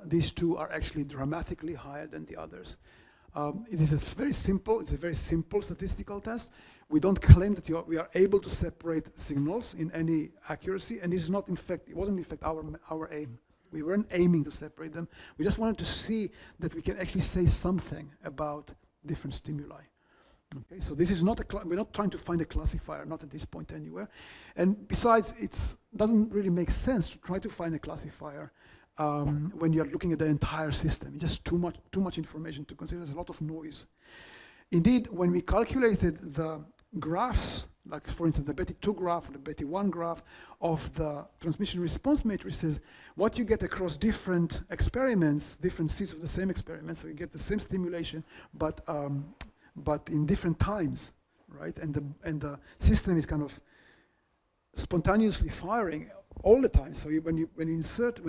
these two are actually dramatically higher than the others. It's a very simple statistical test. We don't claim that we are able to separate signals in any accuracy, and it wasn't in fact our aim. We weren't aiming to separate them. We just wanted to see that we can actually say something about different stimuli. Okay, so this is not we're not trying to find a classifier, not at this point anywhere. And besides, it doesn't really make sense to try to find a classifier when you're looking at the entire system. It's just too much information to consider. There's a lot of noise. Indeed, when we calculated the graphs, like for instance the Betty2 graph or the Betty1 graph of the transmission response matrices, what you get across different experiments, different seeds of the same experiment, so you get the same stimulation, but in different times, right? And the system is kind of spontaneously firing all the time. So when you insert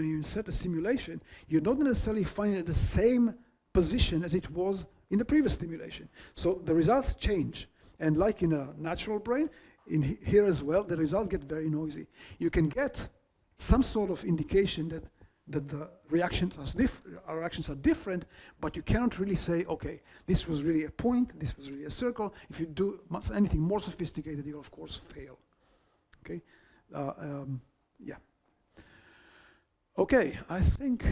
a simulation, you don't necessarily find it at the same position as it was in the previous stimulation. So the results change. And like in a natural brain, in here as well, the results get very noisy. You can get some sort of indication that the reactions are different, but you cannot really say, okay, this was really a point, this was really a circle. If you do anything more sophisticated, you'll of course fail. Okay, yeah. Okay, I think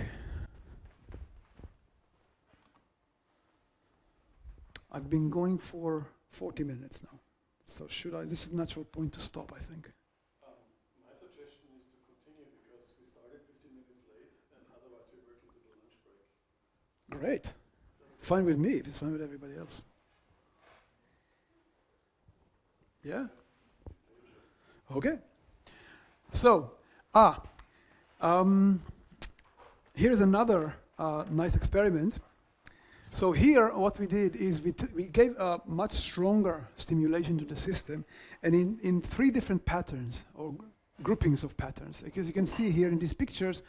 I've been going for 40 minutes now. So this is a natural point to stop, I think. My suggestion is to continue because we started 15 minutes late and otherwise we work into the lunch break. Great. Fine with me if it's fine with everybody else. Yeah? Okay. So, here's another nice experiment. So here, what we did is we gave a much stronger stimulation to the system, and in 3 different patterns, or groupings of patterns. Because you can see here in these pictures,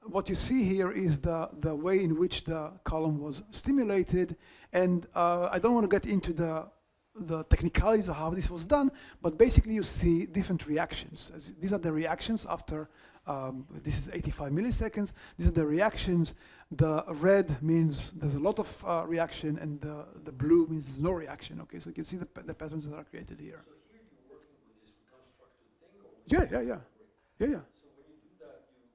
what you see here is the way in which the column was stimulated, and I don't want to get into the technicalities of how this was done, but basically you see different reactions. These are the reactions after, this is 85 milliseconds, these are the reactions. The red means there's a lot of reaction, and the blue means there's no reaction. Okay, so you can see the patterns that are created here. So here you're working with this reconstructed thing? Or Yeah. So when you do that, you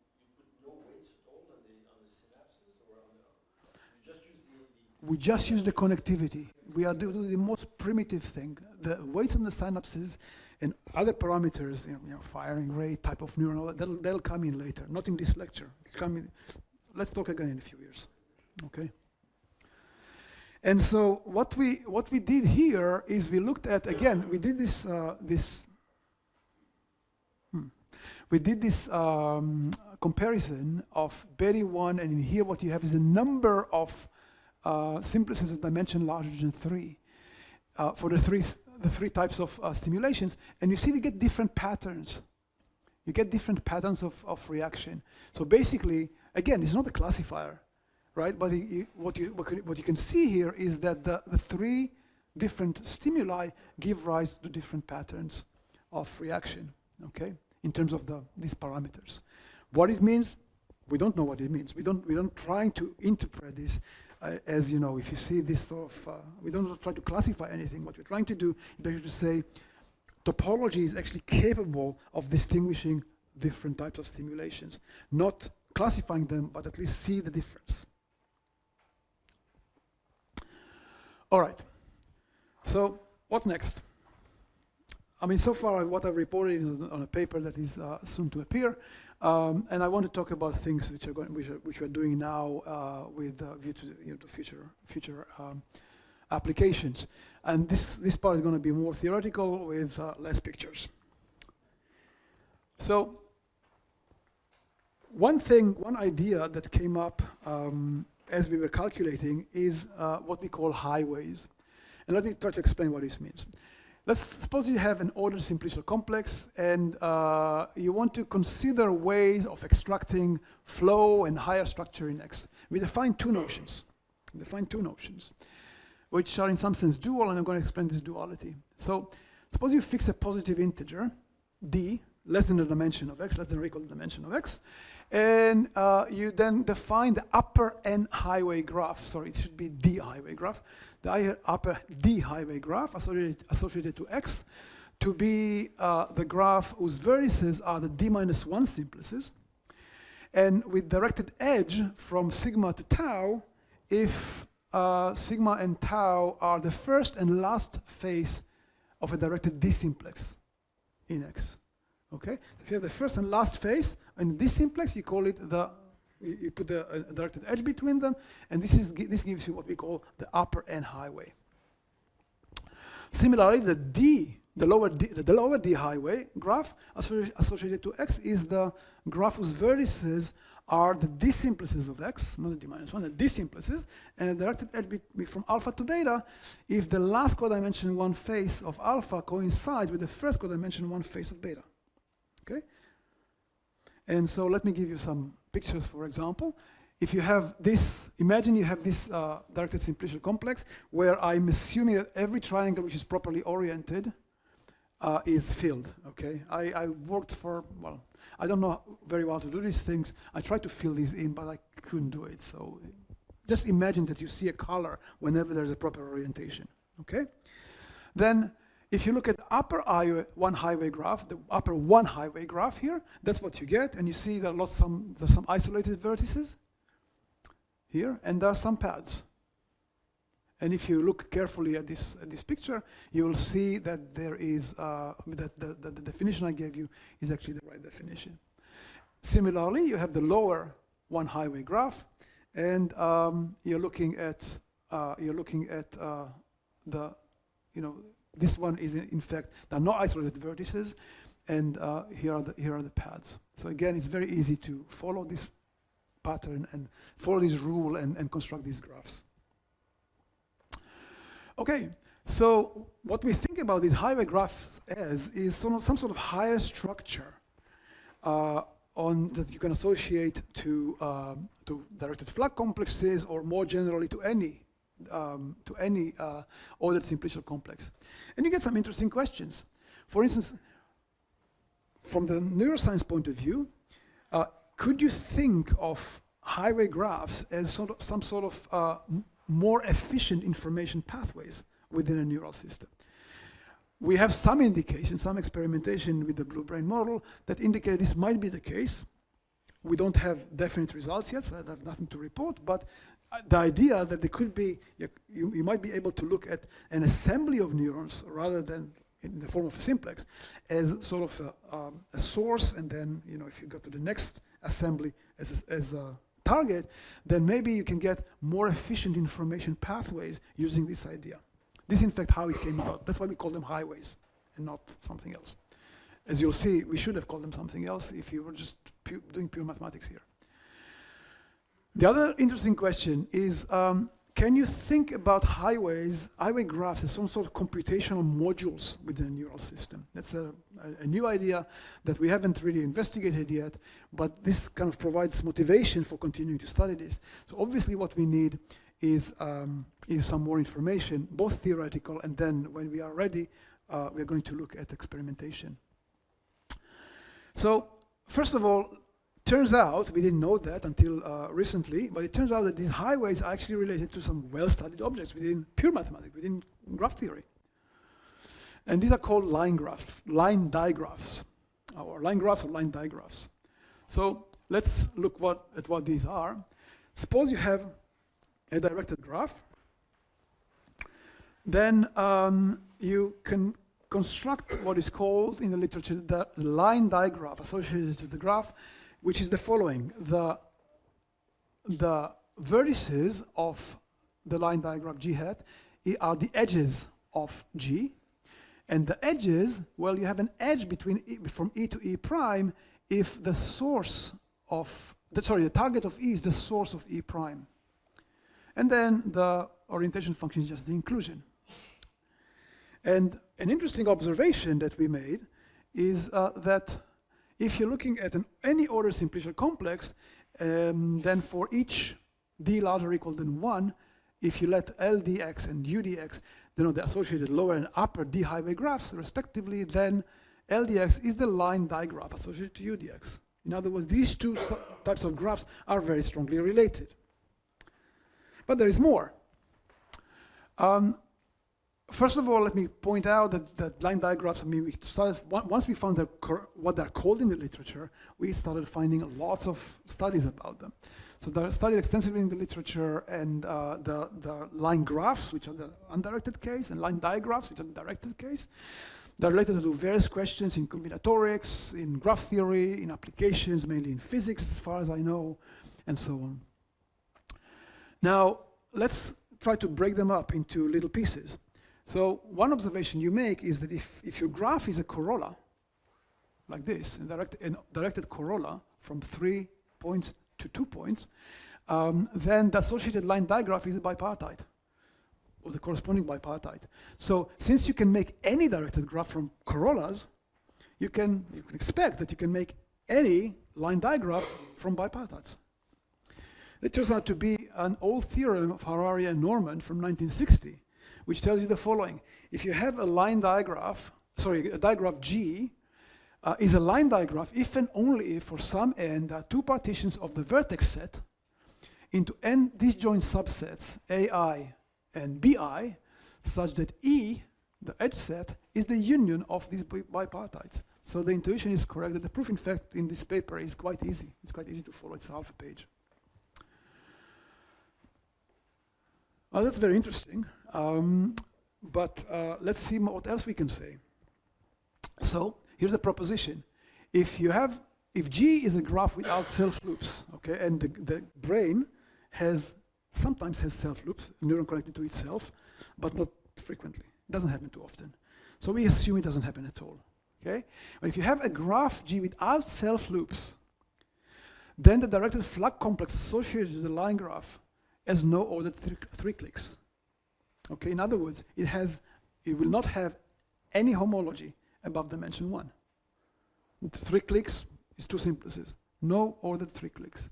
put no weights at all on the synapses, or you just use the... We just use the connectivity. We are doing the most primitive thing. The weights on the synapses and other parameters, firing rate, type of neuron, they'll come in later, not in this lecture. Let's talk again in a few years, okay? And so what we did here is we looked at, again, we did this comparison of Betty1, and in here what you have is a number of simplices of dimension larger than 3 for the three types of stimulations, and you see you get different patterns. You get different patterns of reaction. So basically, again, it's not a classifier, right? But what you can see here is that the 3 different stimuli give rise to different patterns of reaction, okay? In terms of these parameters. What it means, we don't know what it means. We don't try to interpret this as, if you see this sort of, we don't try to classify anything. What we're trying to do is basically to say, topology is actually capable of distinguishing different types of stimulations, not classifying them, but at least see the difference. All right, so what's next? I mean, so far what I've reported is on a paper that is soon to appear, and I want to talk about things which we're doing now with view to future applications. And this part is going to be more theoretical with less pictures. So one idea that came up as we were calculating is what we call highways. And let me try to explain what this means. Let's suppose you have an ordered simplicial complex, and you want to consider ways of extracting flow and higher structure in X. We define two notions. Which are in some sense dual, and I'm going to explain this duality. So suppose you fix a positive integer, d, less than the dimension of x, less than or equal to the dimension of x, and you then define the upper n highway graph. Sorry, it should be d highway graph. The upper d highway graph associated to x to be the graph whose vertices are the d-1 simplices, and with directed edge from sigma to tau if sigma and tau are the first and last phase of a directed d-simplex in X. Okay? So if you have the first and last phase in d-simplex, you call it you put a directed edge between them, and this gives you what we call the upper n highway. Similarly, the lower D highway graph associated to X is the graph whose vertices are the D simplices of X, not the D minus 1, the D simplices, and a directed edge from alpha to beta if the last codimension 1 face of alpha coincides with the first codimension 1 face of beta. Okay? And so let me give you some pictures, for example. If you have this, imagine you have this directed simplicial complex where I'm assuming that every triangle which is properly oriented is filled, okay? I worked for, well, I don't know very well to do these things. I tried to fill these in, but I couldn't do it. So just imagine that you see a color whenever there's a proper orientation, okay? Then if you look at the upper one highway graph, the upper one highway graph here, that's what you get. And you see there are there's some isolated vertices here, and there are some paths. And if you look carefully at this picture, you will see that there is that the definition I gave you is actually the right definition. Similarly, you have the lower one highway graph, and you're looking at the, you know, this one is in fact there are no isolated vertices, and here are the paths. So again, it's very easy to follow this pattern and follow this rule and construct these graphs. Okay, so what we think about these highway graphs as is some sort of higher structure that you can associate to directed flag complexes, or more generally to any ordered simplicial complex. And you get some interesting questions. For instance, from the neuroscience point of view, could you think of highway graphs as some sort of more efficient information pathways within a neural system? We have some indication, some experimentation with the blue brain model that indicate this might be the case. We don't have definite results yet, so I have nothing to report, but the idea that there could be, you might be able to look at an assembly of neurons rather than in the form of a simplex as sort of a source, and then, you know, if you go to the next assembly as a target, then maybe you can get more efficient information pathways using this idea. This is in fact how it came about. That's why we call them highways and not something else. As you'll see, we should have called them something else if you were just doing pure mathematics here. The other interesting question is, can you think about highway graphs as some sort of computational modules within a neural system? That's a new idea that we haven't really investigated yet, but this kind of provides motivation for continuing to study this. So obviously what we need is some more information, both theoretical, and then when we are ready, we're going to look at experimentation. So first of all, turns out, we didn't know that until recently, but it turns out that these highways are actually related to some well-studied objects within pure mathematics, within graph theory. And these are called line digraphs, or line graphs or line digraphs. So let's look at what these are. Suppose you have a directed graph. Then you can construct what is called in the literature the line digraph associated to the graph, which is the following. The vertices of the line digraph G hat are the edges of G. And the edges, well, you have an edge from E to E prime if the source of, the target of E is the source of E prime. And then the orientation function is just the inclusion. And an interesting observation that we made is that if you're looking at any ordered simplicial complex, then for each d larger or equal than 1, if you let LDX and UDX denote the associated lower and upper d highway graphs respectively, then LDX is the line digraph associated to UDX. In other words, these two types of graphs are very strongly related. But there is more. First of all, let me point out that line digraphs, I mean, we started, once we found what they're called in the literature, we started finding lots of studies about them. So they're studied extensively in the literature, and the line graphs, which are the undirected case, and line digraphs, which are the directed case. They're related to various questions in combinatorics, in graph theory, in applications, mainly in physics, as far as I know, and so on. Now, let's try to break them up into little pieces. So one observation you make is that if your graph is a corolla, like this, a directed corolla from 3 points to 2 points, then the associated line digraph is a bipartite, or the corresponding bipartite. So since you can make any directed graph from corollas, you can expect that you can make any line digraph from bipartites. It turns out to be an old theorem of Harari and Norman from 1960, which tells you the following. If you have a line digraph, a digraph G, is a line digraph if and only if for some n there are two partitions of the vertex set into n disjoint subsets AI and BI, such that E, the edge set, is the union of these bipartites. So the intuition is correct that the proof, in fact, in this paper is quite easy. It's quite easy to follow. It's half a page. Well, that's very interesting. But let's see what else we can say. So here's a proposition. If G is a graph without self-loops, okay, and the brain sometimes has self-loops, a neuron connected to itself, but not frequently. It doesn't happen too often. So we assume it doesn't happen at all. Okay? But if you have a graph G without self-loops, then the directed flux complex associated with the line graph has no ordered three clicks. Okay? In other words, it will not have any homology above dimension 1. 3 clicks is 2 simplices. No ordered 3 clicks.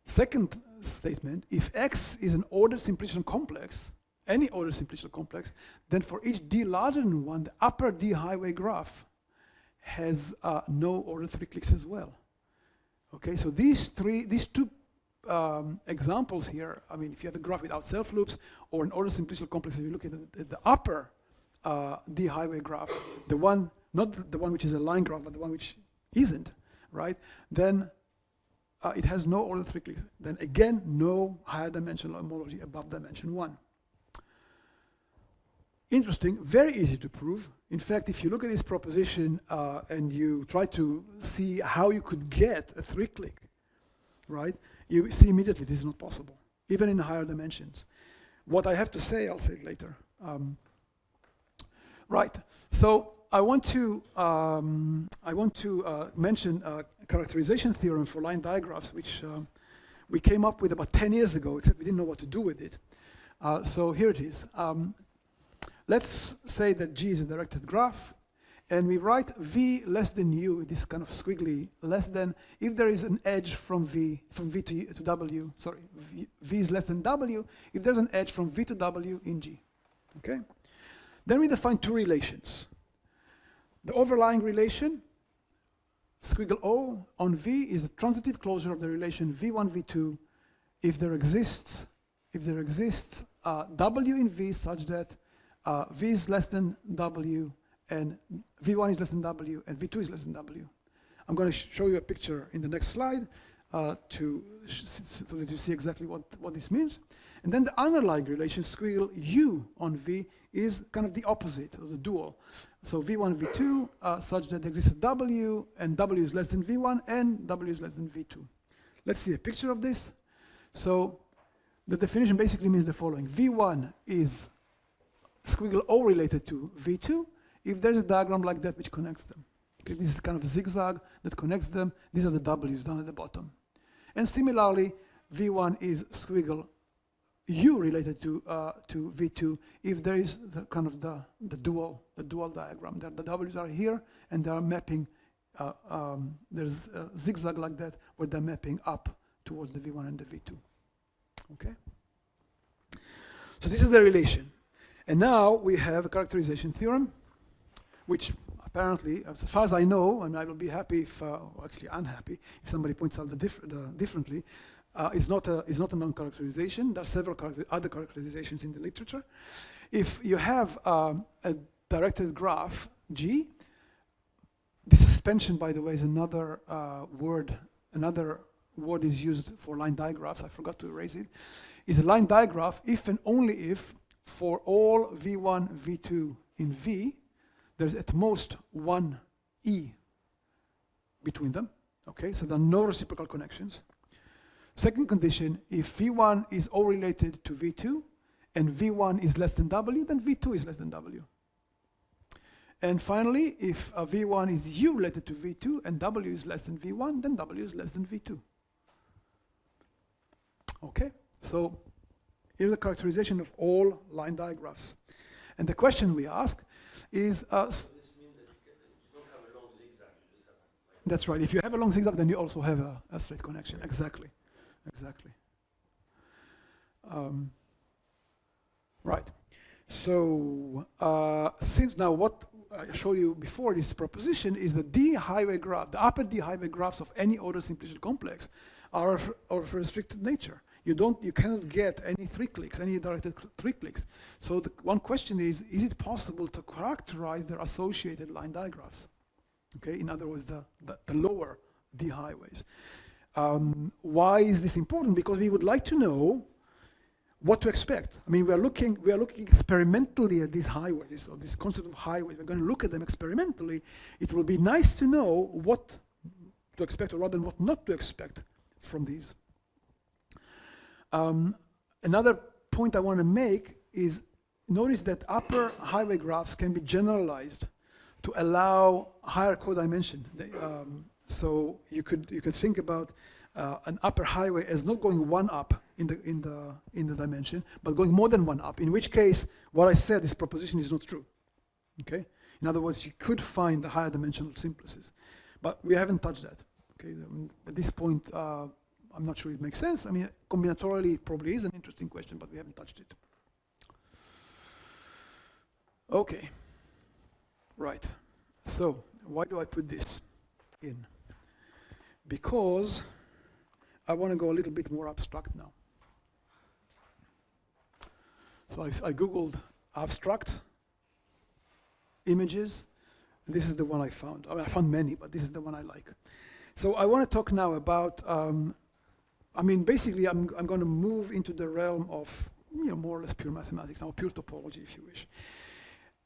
Second statement, if X is an ordered simplicial complex, any ordered simplicial complex, then for each D larger than 1, the upper D highway graph has no ordered 3 clicks as well. Okay, so these two examples here, I mean, if you have a graph without self-loops or an ordered simplicial complex, if you look at the upper D highway graph, the one, not the one which is a line graph, but the one which isn't, right? Then it has no ordered 3 clicks. Then again, no higher dimensional homology above dimension 1. Interesting, very easy to prove. In fact, if you look at this proposition and you try to see how you could get a 3-click, right? You see immediately this is not possible, even in higher dimensions. What I have to say, I'll say it later. Right, so I want to mention a characterization theorem for line digraphs, which we came up with about 10 years ago, except we didn't know what to do with it. So here it is. Let's say that G is a directed graph, and we write V less than U, this kind of squiggly, less than, if there is an edge from V to W, sorry, V is less than W, if there's an edge from V to W in G, okay? Then we define 2 relations. The overlying relation, squiggle O on V, is the transitive closure of the relation V1, V2, if there exists W in V such that V is less than W and V1 is less than W and V2 is less than W. I'm going to show you a picture in the next slide so that you see exactly what this means. And then the underlying relation, squiggle U on V, is kind of the opposite, or the dual. So V1, V2, such that there exists a W, and W is less than V1, and W is less than V2. Let's see a picture of this. So the definition basically means the following. V1 is squiggle O related to V2 if there's a diagram like that which connects them. Okay, this is kind of a zigzag that connects them. These are the W's down at the bottom. And similarly, V1 is squiggle U related to V2 if there is the kind of the dual diagram. The W's are here and they are mapping, there's a zigzag like that where they're mapping up towards the V1 and the V2. Okay? So this is the relation. And now we have a characterization theorem, which apparently, as far as I know, and I will be happy if, actually unhappy, if somebody points out differently, is not a non-characterization. There are several other characterizations in the literature. If you have a directed graph G, the suspension, by the way, is another word. Another word is used for line digraphs. I forgot to erase it. Is a line digraph if and only if for all V1, V2 in V, there's at most one E between them. Okay, so there are no reciprocal connections. Second condition, if V1 is O related to V2, and V1 is less than W, then V2 is less than W. And finally, if V1 is U related to V2 and W is less than V1, then W is less than V2. Okay, so here's the characterization of all line diagrams. And the question we ask is, Does this mean that you don't have a long zigzag, you just have like... That's right, if you have a long zigzag, then you also have a straight connection, exactly, exactly. Right, so since now what I showed you before this proposition is the D highway graph, the upper D highway graphs of any order simplicial complex are of restricted nature. You cannot get any 3 clicks, any directed 3 clicks. So the one question is it possible to characterize their associated line diagrams? Okay, in other words, the lower D highways. Why is this important? Because we would like to know what to expect. I mean, we are looking experimentally at these highways, or this concept of highways. We're going to look at them experimentally. It will be nice to know what to expect, or rather what not to expect from these. Another point I want to make is notice that upper highway graphs can be generalized to allow higher codimension. So you could think about an upper highway as not going one up in the dimension, but going more than one up. In which case, what I said, this proposition is not true. Okay. In other words, you could find a higher dimensional simplices, but we haven't touched that. Okay. At this point, I'm not sure it makes sense. I mean, combinatorially, it probably is an interesting question, but we haven't touched it. Okay. Right. So why do I put this in? Because I want to go a little bit more abstract now. So I Googled abstract images, and this is the one I found. I mean, I found many, but this is the one I like. So I want to talk now about, I mean, basically I'm going to move into the realm of, more or less pure mathematics, now pure topology, if you wish.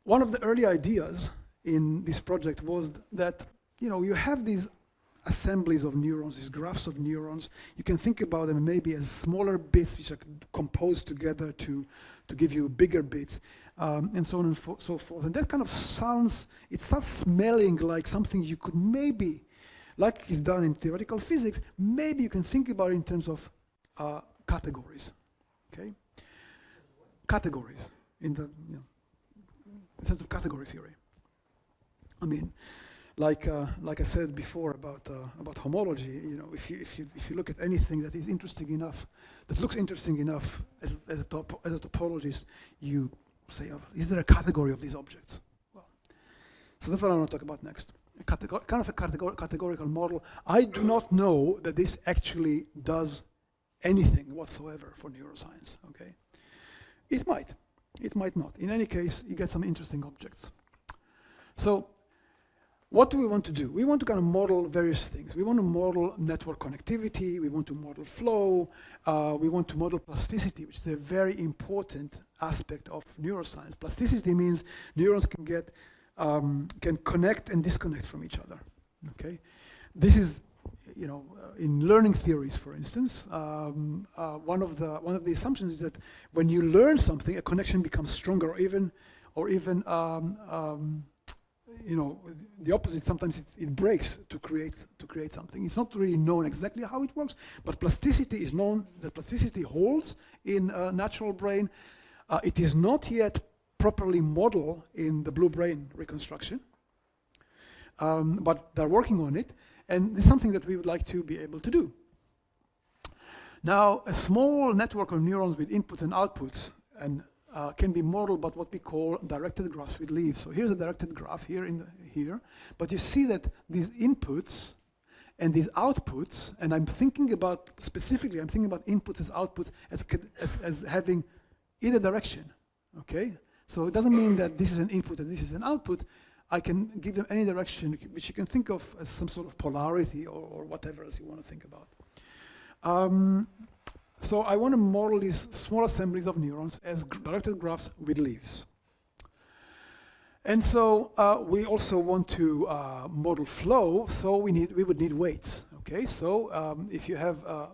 One of the early ideas in this project was that, you have these assemblies of neurons, these graphs of neurons. You can think about them maybe as smaller bits which are composed together to give you bigger bits, and so on and so forth. And that kind of it starts smelling like something you could maybe, like is done in theoretical physics, maybe you can think about it in terms of categories, okay? Categories, in the sense of category theory. I mean, like I said before about homology, if you look at anything that is interesting enough, that looks interesting enough as a topologist, you say, is there a category of these objects? Well, so that's what I want to talk about next. Kind of a categorical model. I do not know that this actually does anything whatsoever for neuroscience. Okay, it might not. In any case, you get some interesting objects. So, what do we want to do? We want to kind of model various things. We want to model network connectivity. We want to model flow. We want to model plasticity, which is a very important aspect of neuroscience. Plasticity means neurons can connect and disconnect from each other. Okay, this is, in learning theories, for instance, one of the assumptions is that when you learn something, a connection becomes stronger, or even the opposite. Sometimes it breaks to create something. It's not really known exactly how it works, but plasticity is known. That plasticity holds in a natural brain. It is not yet properly modeled in the blue brain reconstruction, but they're working on it, and it's something that we would like to be able to do. Now, a small network of neurons with inputs and outputs and can be modeled by what we call directed graphs with leaves. So here's a directed graph here, but you see that these inputs and these outputs, and I'm thinking about inputs as outputs as having either direction, okay? So it doesn't mean that this is an input and this is an output. I can give them any direction, which you can think of as some sort of polarity or whatever else you want to think about. So I want to model these small assemblies of neurons as directed graphs with leaves. And so we also want to model flow, so we would need weights. Okay, so if you have a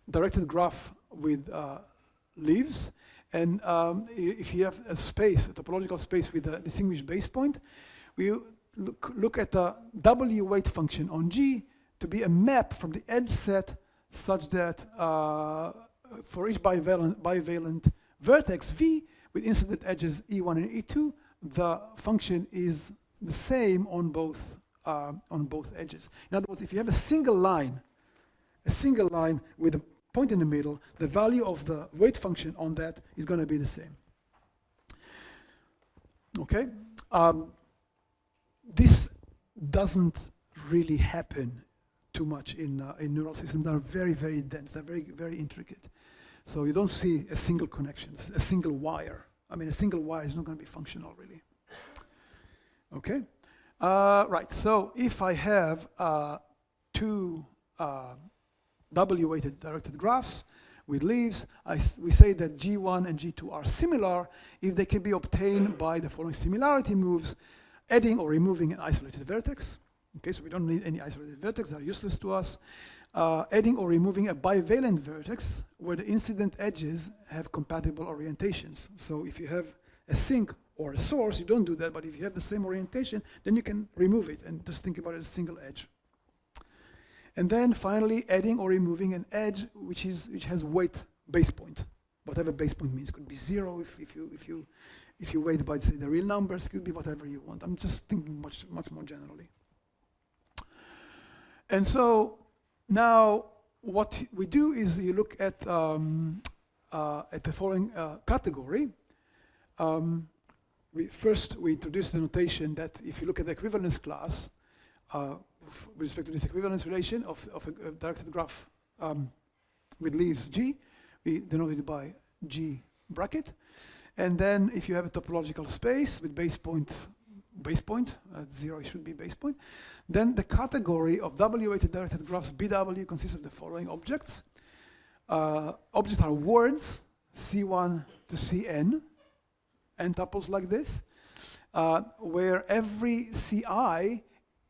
directed graph with leaves, And if you have a space, a topological space with a distinguished base point, we look at the W weight function on G to be a map from the edge set such that for each bivalent vertex V with incident edges E1 and E2, the function is the same on both edges. In other words, if you have a single line with a point in the middle, the value of the weight function on that is going to be the same. Okay? This doesn't really happen too much in neural systems. They're very, very dense. They're very, very intricate. So you don't see a single connection, a single wire. I mean, a single wire is not going to be functional, really. Okay? Right, so if I have two W-weighted directed graphs with leaves, we say that G1 and G2 are similar if they can be obtained by the following similarity moves: adding or removing an isolated vertex. Okay, so we don't need any isolated vertex, they're useless to us. Adding or removing a bivalent vertex where the incident edges have compatible orientations. So if you have a sink or a source, you don't do that, but if you have the same orientation, then you can remove it and just think about it as a single edge. And then finally, adding or removing an edge which has weight base point. Whatever base point means, could be 0 if you weight by, say, the real numbers, could be whatever you want. I'm just thinking much more generally. And so now what we do is you look at the following category. We introduce the notation that if you look at the equivalence class, with respect to this equivalence relation of a directed graph with leaves G, we denote it by G bracket. And then if you have a topological space with base point, at 0 it should be base point, then the category of W-weighted directed graphs BW consists of the following objects. Objects are words, C1 to Cn, n tuples like this, where every Ci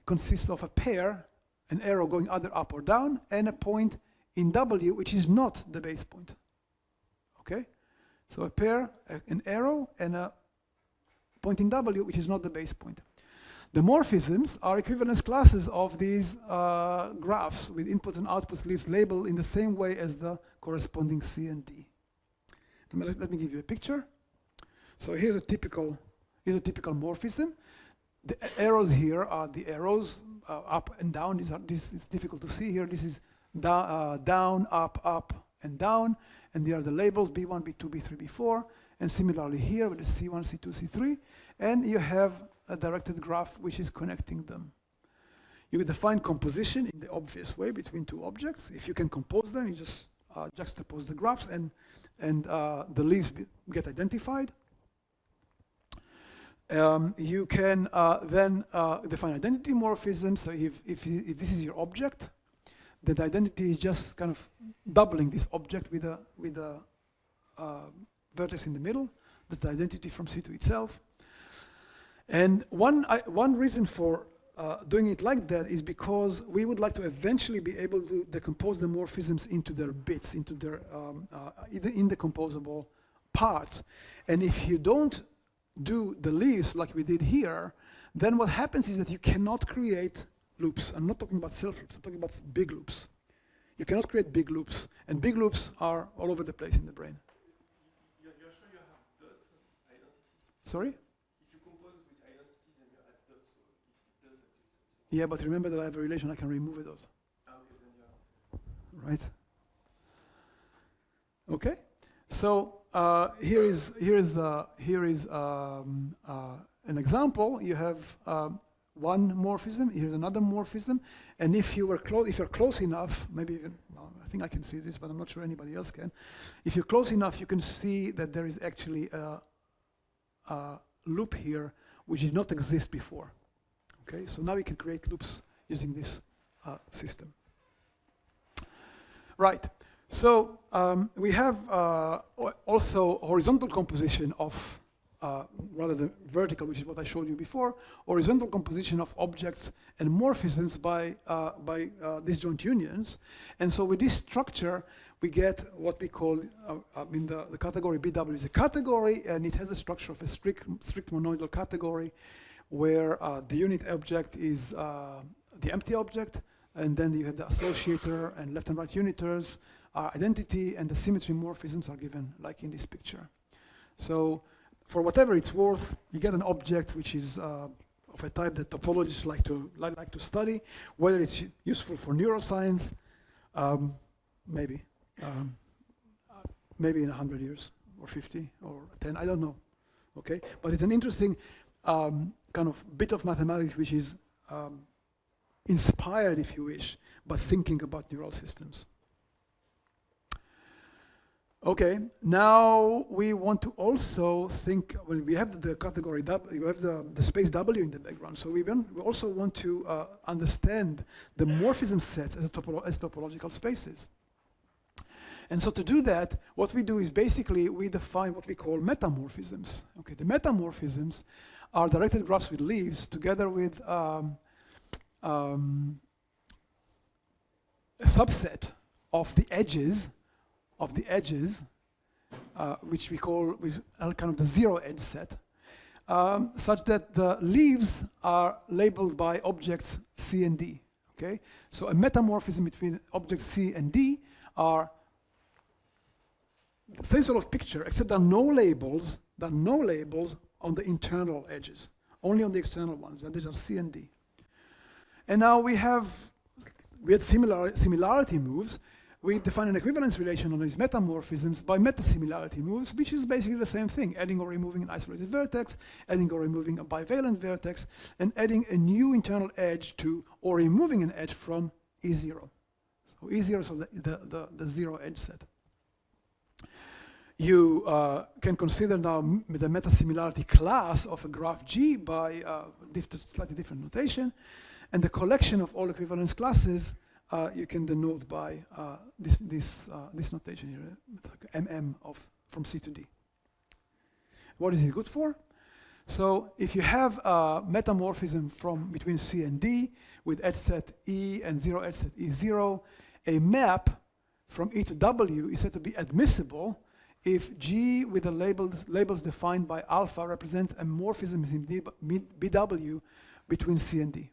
consists of a pair, an arrow going either up or down, and a point in W which is not the base point. Okay? So a pair, an arrow, and a point in W which is not the base point. The morphisms are equivalence classes of these graphs with inputs and outputs leaves labeled in the same way as the corresponding C and D. Let me give you a picture. So here's a typical morphism. The arrows here are the arrows up and down. This is difficult to see here. This is down, up, and down. And they are the labels B1, B2, B3, B4. And similarly here with the C1, C2, C3. And you have a directed graph which is connecting them. You define composition in the obvious way between two objects. If you can compose them, you just juxtapose the graphs and the leaves get identified. You can then define identity morphism. So if this is your object, then the identity is just kind of doubling this object with a vertex in the middle. That's the identity from C2 itself. And one reason for doing it like that is because we would like to eventually be able to decompose the morphisms into their bits, into their indecomposable parts. And if you don't do the leaves like we did here, then what happens is that you cannot create loops. I'm not talking about self-loops, I'm talking about big loops. You cannot create big loops, and big loops are all over the place in the brain. You're sure you have dots and identities? Sorry? If you compose with identities and you add dots, so it does it. Yeah, but remember that I have a relation, I can remove it. Also. Okay, then yeah. Right? Okay? So here is an example. You have one morphism. Here's another morphism. And if you're close enough, maybe even, well, I think I can see this, but I'm not sure anybody else can. If you're close enough, you can see that there is actually a loop here which did not exist before. Okay, so now we can create loops using this system. Right. So we have also horizontal composition of, rather than vertical, which is what I showed you before, horizontal composition of objects and morphisms by disjoint unions. And so with this structure, we get what we call, the category BW is a category, and it has the structure of a strict monoidal category, where the unit object is the empty object, and then you have the associator and left and right uniters are identity, and the symmetry morphisms are given like in this picture. So for whatever it's worth, you get an object which is of a type that topologists like to study. Whether it's useful for neuroscience, maybe in 100 years or 50 or 10, I don't know. Okay, but it's an interesting kind of bit of mathematics which is inspired, if you wish, by thinking about neural systems. Okay, now we want to also think, well, we have the category W, you have the space W in the background, so we also want to understand the morphism sets as topological spaces. And so to do that, what we do is basically we define what we call metamorphisms. Okay, the metamorphisms are directed graphs with leaves together with a subset of the edges, which we call kind of the zero edge set, such that the leaves are labeled by objects C and D. Okay, so a metamorphism between objects C and D are the same sort of picture, except there are no labels. There are no labels on the internal edges, only on the external ones, and these are C and D. And now we had similarity moves. We define an equivalence relation on these metamorphisms by meta-similarity moves, which is basically the same thing, adding or removing an isolated vertex, adding or removing a bivalent vertex, and adding a new internal edge to, or removing an edge from E0. So E0 is the zero edge set. You can consider now the meta-similarity class of a graph G by slightly different notation, and the collection of all equivalence classes you can denote by this notation here, MM from C to D. What is it good for? So if you have a metamorphism between C and D with edge set E and zero edge set E0, a map from E to W is said to be admissible if G with the labels defined by alpha represent a morphism in BW between C and D.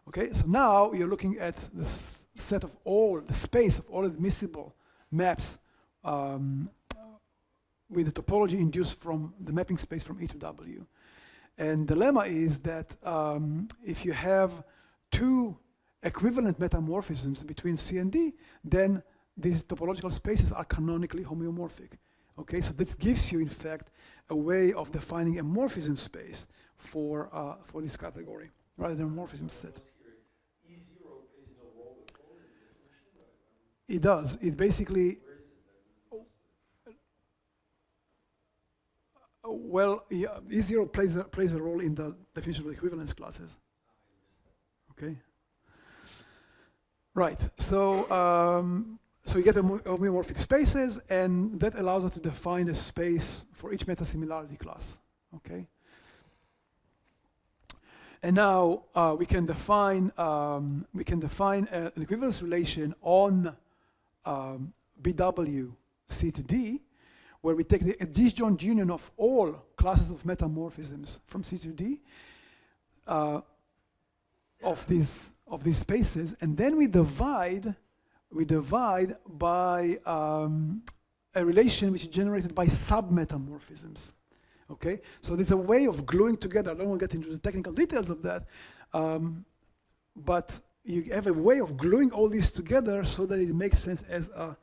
Okay, so now you're looking at the set of the space of all admissible maps with the topology induced from the mapping space from E to W. And the lemma is that if you have two equivalent metamorphisms between C and D, then these topological spaces are canonically homeomorphic. Okay, so this gives you, in fact, a way of defining a morphism space for this category, rather than a morphism set. E0 plays no role at all in the definition? It does. It basically... Well, yeah, E0 plays a role in the definition of equivalence classes. Okay. Right. So so you get homeomorphic spaces, and that allows us to define a space for each meta-similarity class. Okay. And now we can define an equivalence relation on BW C to D, where we take the disjoint union of all classes of metamorphisms from C to D of these spaces, and then we divide by a relation which is generated by submetamorphisms. Okay, so there's a way of gluing together. I don't want to get into the technical details of that, but you have a way of gluing all these together so that it makes sense as a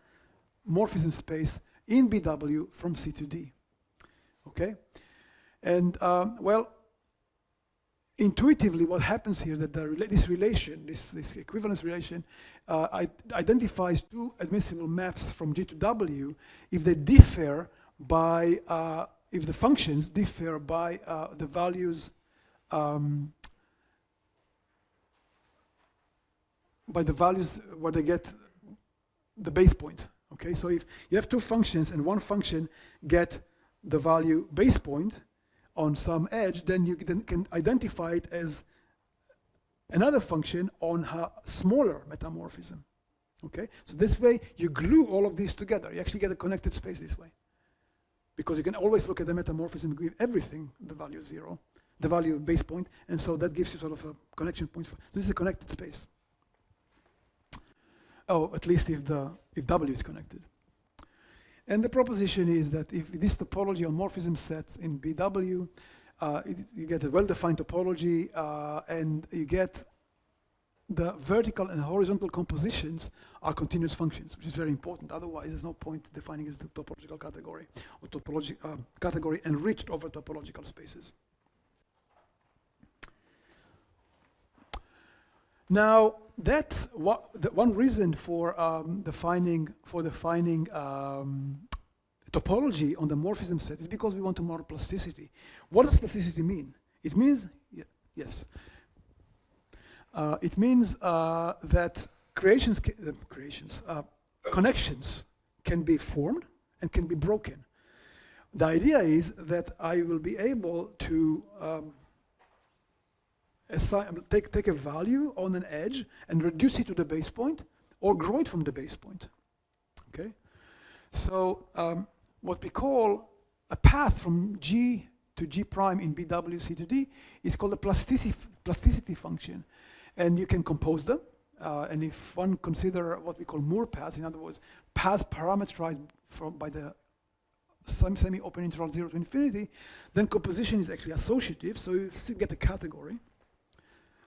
morphism space in BW from C to D. Okay, and well, intuitively, what happens here that this equivalence relation, identifies two admissible maps from G to W if they differ by if the functions differ by the values where they get the base point. Okay, so if you have two functions and one function get the value base point on some edge, then you can identify it as another function on a smaller metamorphism. Okay, so this way you glue all of these together. You actually get a connected space this way, because you can always look at the metamorphism and give everything the value 0, the value base point, and so that gives you sort of a connection point. This is a connected space. Oh, at least if W is connected. And the proposition is that if this topology on morphism sets in BW, you get a well-defined topology, and you get the vertical and horizontal compositions are continuous functions, which is very important. Otherwise, there's no point defining it as the topological category, or category enriched over topological spaces. Now, that's one reason for defining topology on the morphism set is because we want to model plasticity. What does plasticity mean? It means, yes. It means that connections can be formed and can be broken. The idea is that I will be able to take a value on an edge and reduce it to the base point, or grow it from the base point. Okay, so what we call a path from G to G prime in BWC to D is called a plasticity function. And you can compose them. And if one consider what we call Moore paths, in other words, paths parameterized by the semi-open interval 0 to infinity, then composition is actually associative. So you still get a category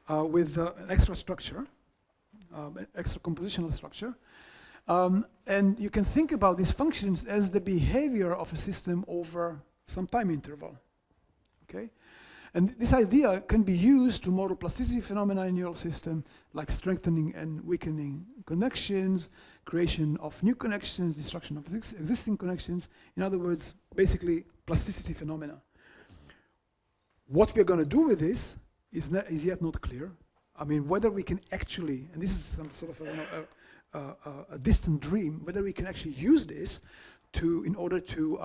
with an extra structure, extra compositional structure. And you can think about these functions as the behavior of a system over some time interval. Okay? And this idea can be used to model plasticity phenomena in neural system, like strengthening and weakening connections, creation of new connections, destruction of existing connections. In other words, basically plasticity phenomena. What we're going to do with this is yet not clear. I mean, whether we can actually, and this is some sort of a distant dream, whether we can actually use this in order to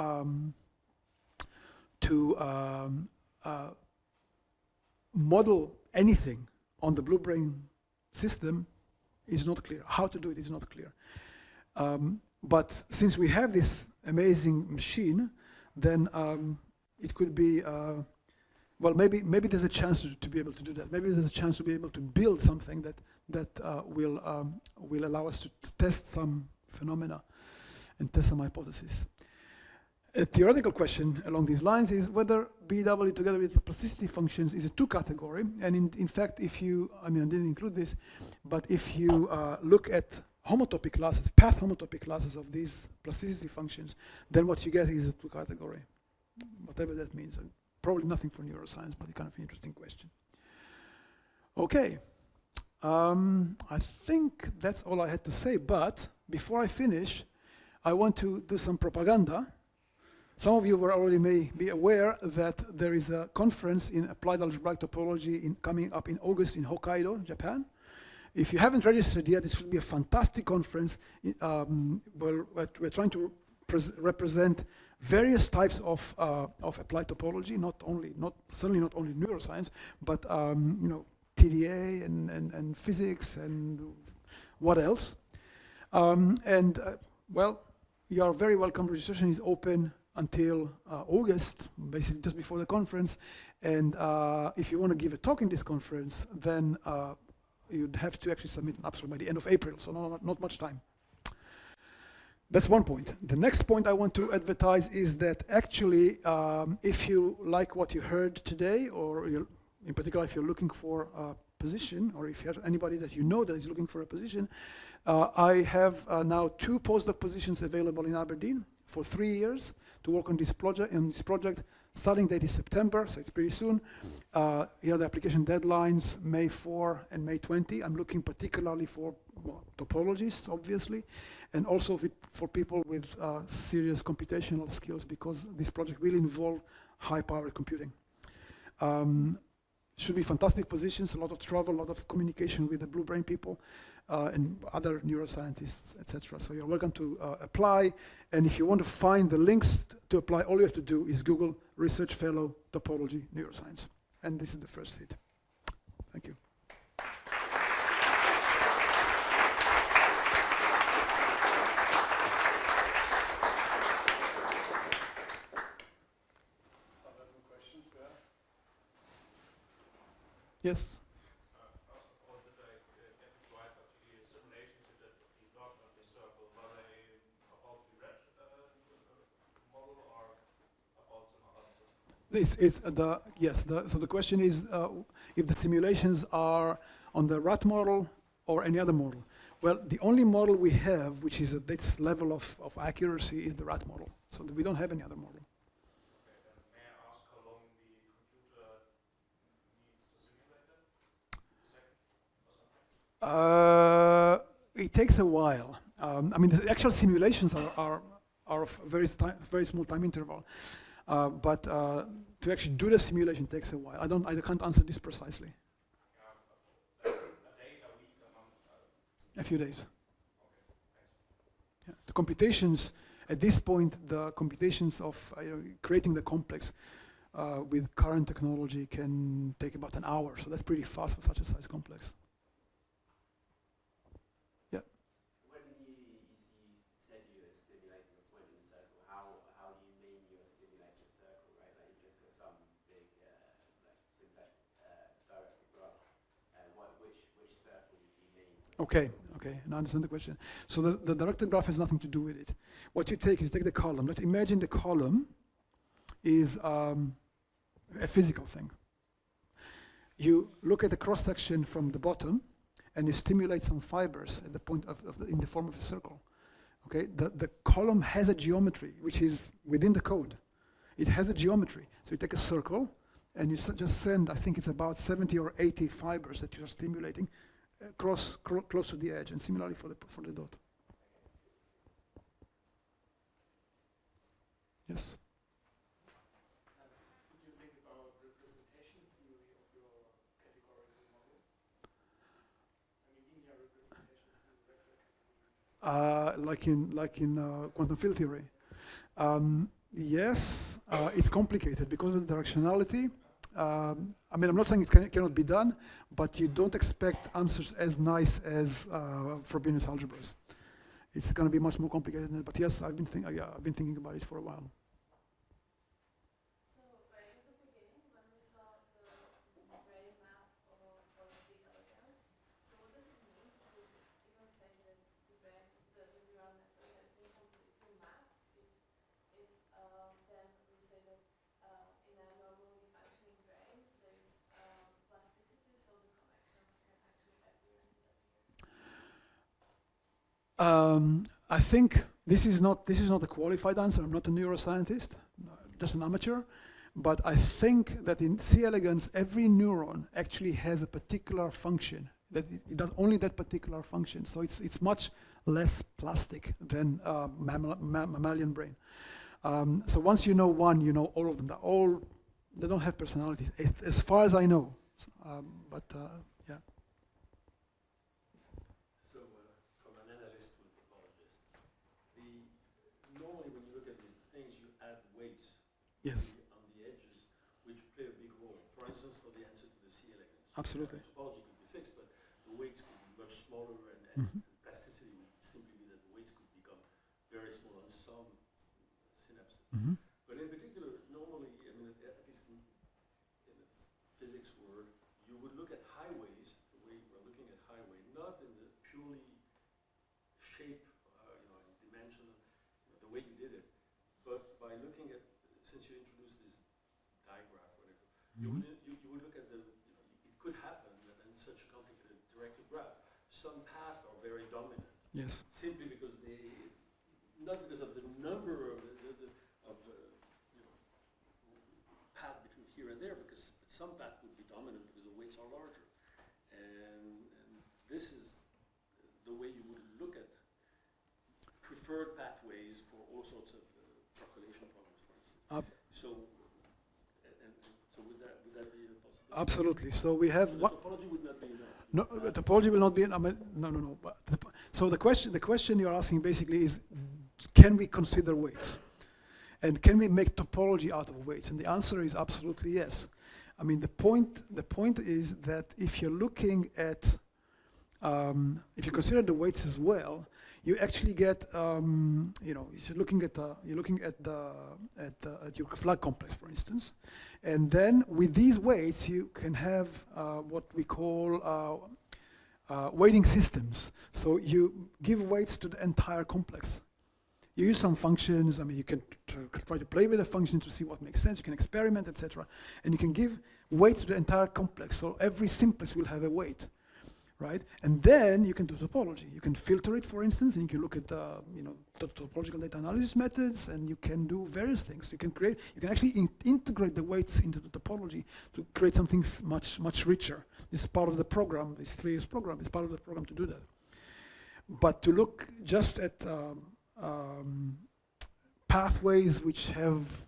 model anything on the blue brain system is not clear. How to do it is not clear. But since we have this amazing machine, then it could be, well, maybe there's a chance to be able to do that. Maybe there's a chance to be able to build something that will allow us to test some phenomena and test some hypotheses. A theoretical question along these lines is whether BW together with the plasticity functions is a two category. And in fact, if you, I mean, I didn't include this, but if you look at homotopy classes, path homotopy classes of these plasticity functions, then what you get is a two category, whatever that means. And probably nothing for neuroscience, but kind of an interesting question. Okay, I think that's all I had to say, but before I finish, I want to do some propaganda. Some of you may be aware that there is a conference in applied algebraic topology coming up in August in Hokkaido, Japan. If you haven't registered yet, this should be a fantastic conference. We're trying to represent various types of applied topology, certainly not only neuroscience, but TDA and physics and what else. Well, you are very welcome. Registration is open until August, basically just before the conference. And if you want to give a talk in this conference, then you'd have to actually submit an abstract by the end of April, so not much time. That's one point. The next point I want to advertise is that actually, if you like what you heard today, or in particular if you're looking for a position, or if you have anybody that you know that is looking for a position, I have now 2 postdoc positions available in Aberdeen for 3 years to work on this project. Starting date is September, so it's pretty soon. Here are the application deadlines, May 4 and May 20. I'm looking particularly for topologists, obviously, and also for people with serious computational skills, because this project will involve high-powered computing. Should be fantastic positions, a lot of travel, a lot of communication with the blue brain people and other neuroscientists, etc. So you're welcome to apply. And if you want to find the links to apply, all you have to do is Google Research Fellow Topology Neuroscience. And this is the first hit. Thank you. Yes. First of all, did I get it right that the simulations you did of the dot and the circle, were they about the red model or about some other? So the question is if the simulations are on the rat model or any other model. Well, the only model we have, which is at this level of accuracy, is the rat model. So we don't have any other model. Okay, then may I ask how long the computer needs to simulate it? A second or something? It takes a while. I mean, the actual simulations are of very small time interval. But to actually do the simulation takes a while. I can't answer this precisely. A day, a week, a month? A few days. Okay, thanks. Yeah. The computations at this point, the computations of creating the complex with current technology can take about an hour. So that's pretty fast for such a size complex. Yeah. When you said you were stimulating a point in the circle, how do you mean you are stimulating a circle, right? Like you've just got some big, like simple directed graph. Which circle do you mean? Okay, now I understand the question. So the directed graph has nothing to do with it. What you take is the column. Let's imagine the column is a physical thing. You look at the cross-section from the bottom and you stimulate some fibers at the point in the form of a circle. Okay, the column has a geometry which is within the code. It has a geometry. So you take a circle and you just send, I think it's about 70 or 80 fibers that you're stimulating close to the edge, and similarly for the dot. Yes? Could you think about representation theory of your categorical model? I mean, linear representations to vector categories. Like in quantum field theory. Yes, it's complicated because of the directionality. I mean, I'm not saying it cannot be done, but you don't expect answers as nice as Frobenius algebras. It's going to be much more complicated than that. But yes, I've been thinking about it for a while. So, right at the beginning, when we saw the gray map for the elegans, so what does it mean to even say that the neural network has been completely mapped? If then we say that in a normally functioning brain, there is plasticity, so the connections can actually appear and disappear. I think this is not a qualified answer. I'm not a neuroscientist, just an amateur. But I think that in C. elegans, every neuron actually has a particular function. That it does only that particular function. So it's much less plastic than mammalian brain. So once you know one, you know all of them. They don't have personalities, as far as I know. Yeah. So, from an analyst to a topologist, normally when you look at these things, you add weights Yes. on the edges, which play a big role. For instance, for the answer to the C. elegans. Absolutely. Topology could be fixed, but the weights could be much smaller, and Mhm. plasticity would simply be that the weights could become very small on some synapses. Mm-hmm. But in particular, normally, I mean, at least in the physics world, you would look at highways, the way we're looking at highway, not in the purely shape, and dimension, the way you did it, but by looking at, since you introduced this diagraph, whatever, you would look at it could happen that in such a complicated directed graph, some paths are very dominant. Yes. Simply because not because of the number of path between here and there, because some paths would be dominant because the weights are larger, and this is the way you would look at preferred pathways for all sorts of calculation problems, for instance. So would that be a possibility? Absolutely. So we have So one. topology would not be enough. No, topology will not be. No. But so the question you're asking basically is, can we consider weights, and can we make topology out of weights? And the answer is absolutely yes. I mean, the point is that if you're looking at, if you consider the weights as well, you actually get, you know, you're looking at your flag complex, for instance, and then with these weights you can have what we call weighting systems. So you give weights to the entire complex. You use some functions. I mean, you can try to play with the functions to see what makes sense. You can experiment, etc. And you can give weight to the entire complex. So every simplex will have a weight, right? And then you can do topology. You can filter it, for instance, and you can look at you know, the topological data analysis methods, and you can do various things. You can create. You can actually integrate the weights into the topology to create something much richer. This is part of the program. This 3 years program is part of the program to do that. But to look just at pathways which have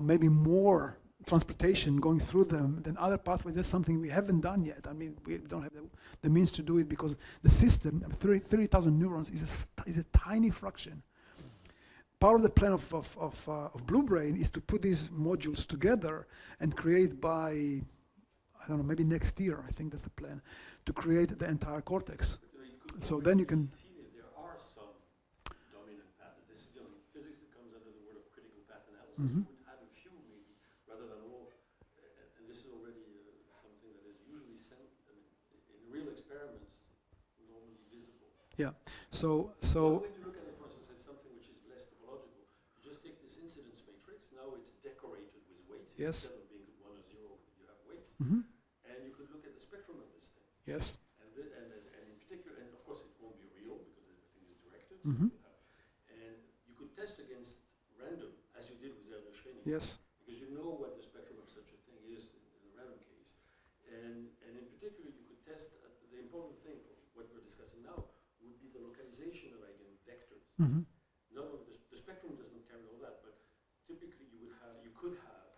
maybe more transportation going through them than other pathways, that's something we haven't done yet. I mean, we don't have the means to do it because the system, 30,000 neurons, is a tiny fraction. Part of the plan of Blue Brain is to put these modules together and create by, I don't know, maybe next year, I think that's the plan, to create the entire cortex. So then you can... Mm-hmm. Would have a few maybe, rather than all, and this is already something that is usually sent, I mean, in real experiments, normally visible. Yeah, so... One way to look at it, for instance, is something which is less topological. You just take this incidence matrix, now it's decorated with weights. Yes. Instead of being 1 or 0, you have weights. Mm-hmm. And you could look at the spectrum of this thing. Yes. And in particular, and of course it won't be real because everything is directed. Mm-hmm. And you could test against random, as you did with Elder Schrödinger. Yes. Because you know what the spectrum of such a thing is in a random case. And in particular, you could test, the important thing for what we're discussing now would be the localization of eigenvectors. Mm-hmm. Not only the spectrum doesn't carry all that, but typically you could have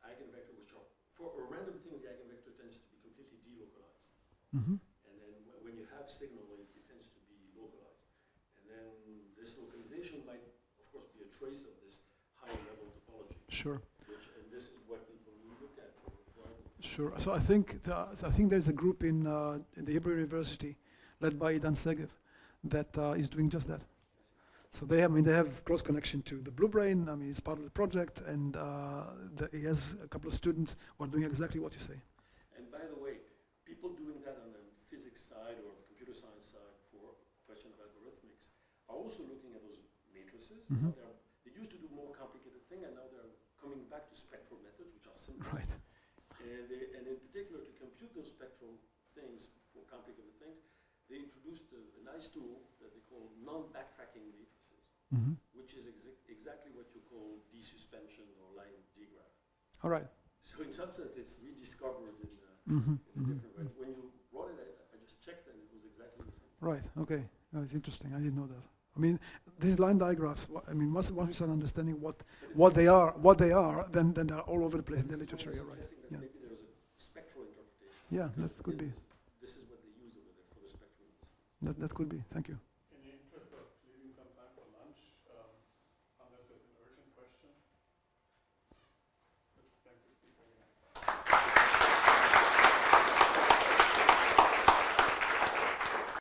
eigenvectors which are, for a random thing, the eigenvector tends to be completely delocalized. Mm-hmm. And then when you have signal, it tends to be localized. And then this localization might, of course, be a trace of this high-level topology. Sure. And this is what people look at for Sure. So I think there's a group in the Hebrew University, led by Idan Segev, that is doing just that. So they have close connection to the Blue Brain. I mean, it's part of the project, and he has a couple of students who are doing exactly what you say. And by the way, people doing that on the physics side or the computer science side for question of algorithmics are also looking at those matrices. Mm-hmm. They used to do more complicated thing, and now they're coming back to spectral methods, which are simple. Right. And in particular, to compute those spectral things for complicated things, they introduced a nice tool that they call non-backtracking matrices, mm-hmm. which is exactly what you call desuspension or line digraph. All right. So in some sense, it's rediscovered in a different way. When you wrote it, I just checked, and it was exactly the same. Right. Okay. Oh, it's interesting. I didn't know that. I mean, these line digraphs. I mean, once we start understanding what they are, then they're all over the place in the literature. You're right. Yeah. Maybe there's a spectral interpretation. Yeah, that could be. This is what they use over there for the spectrum. That could be. Thank you.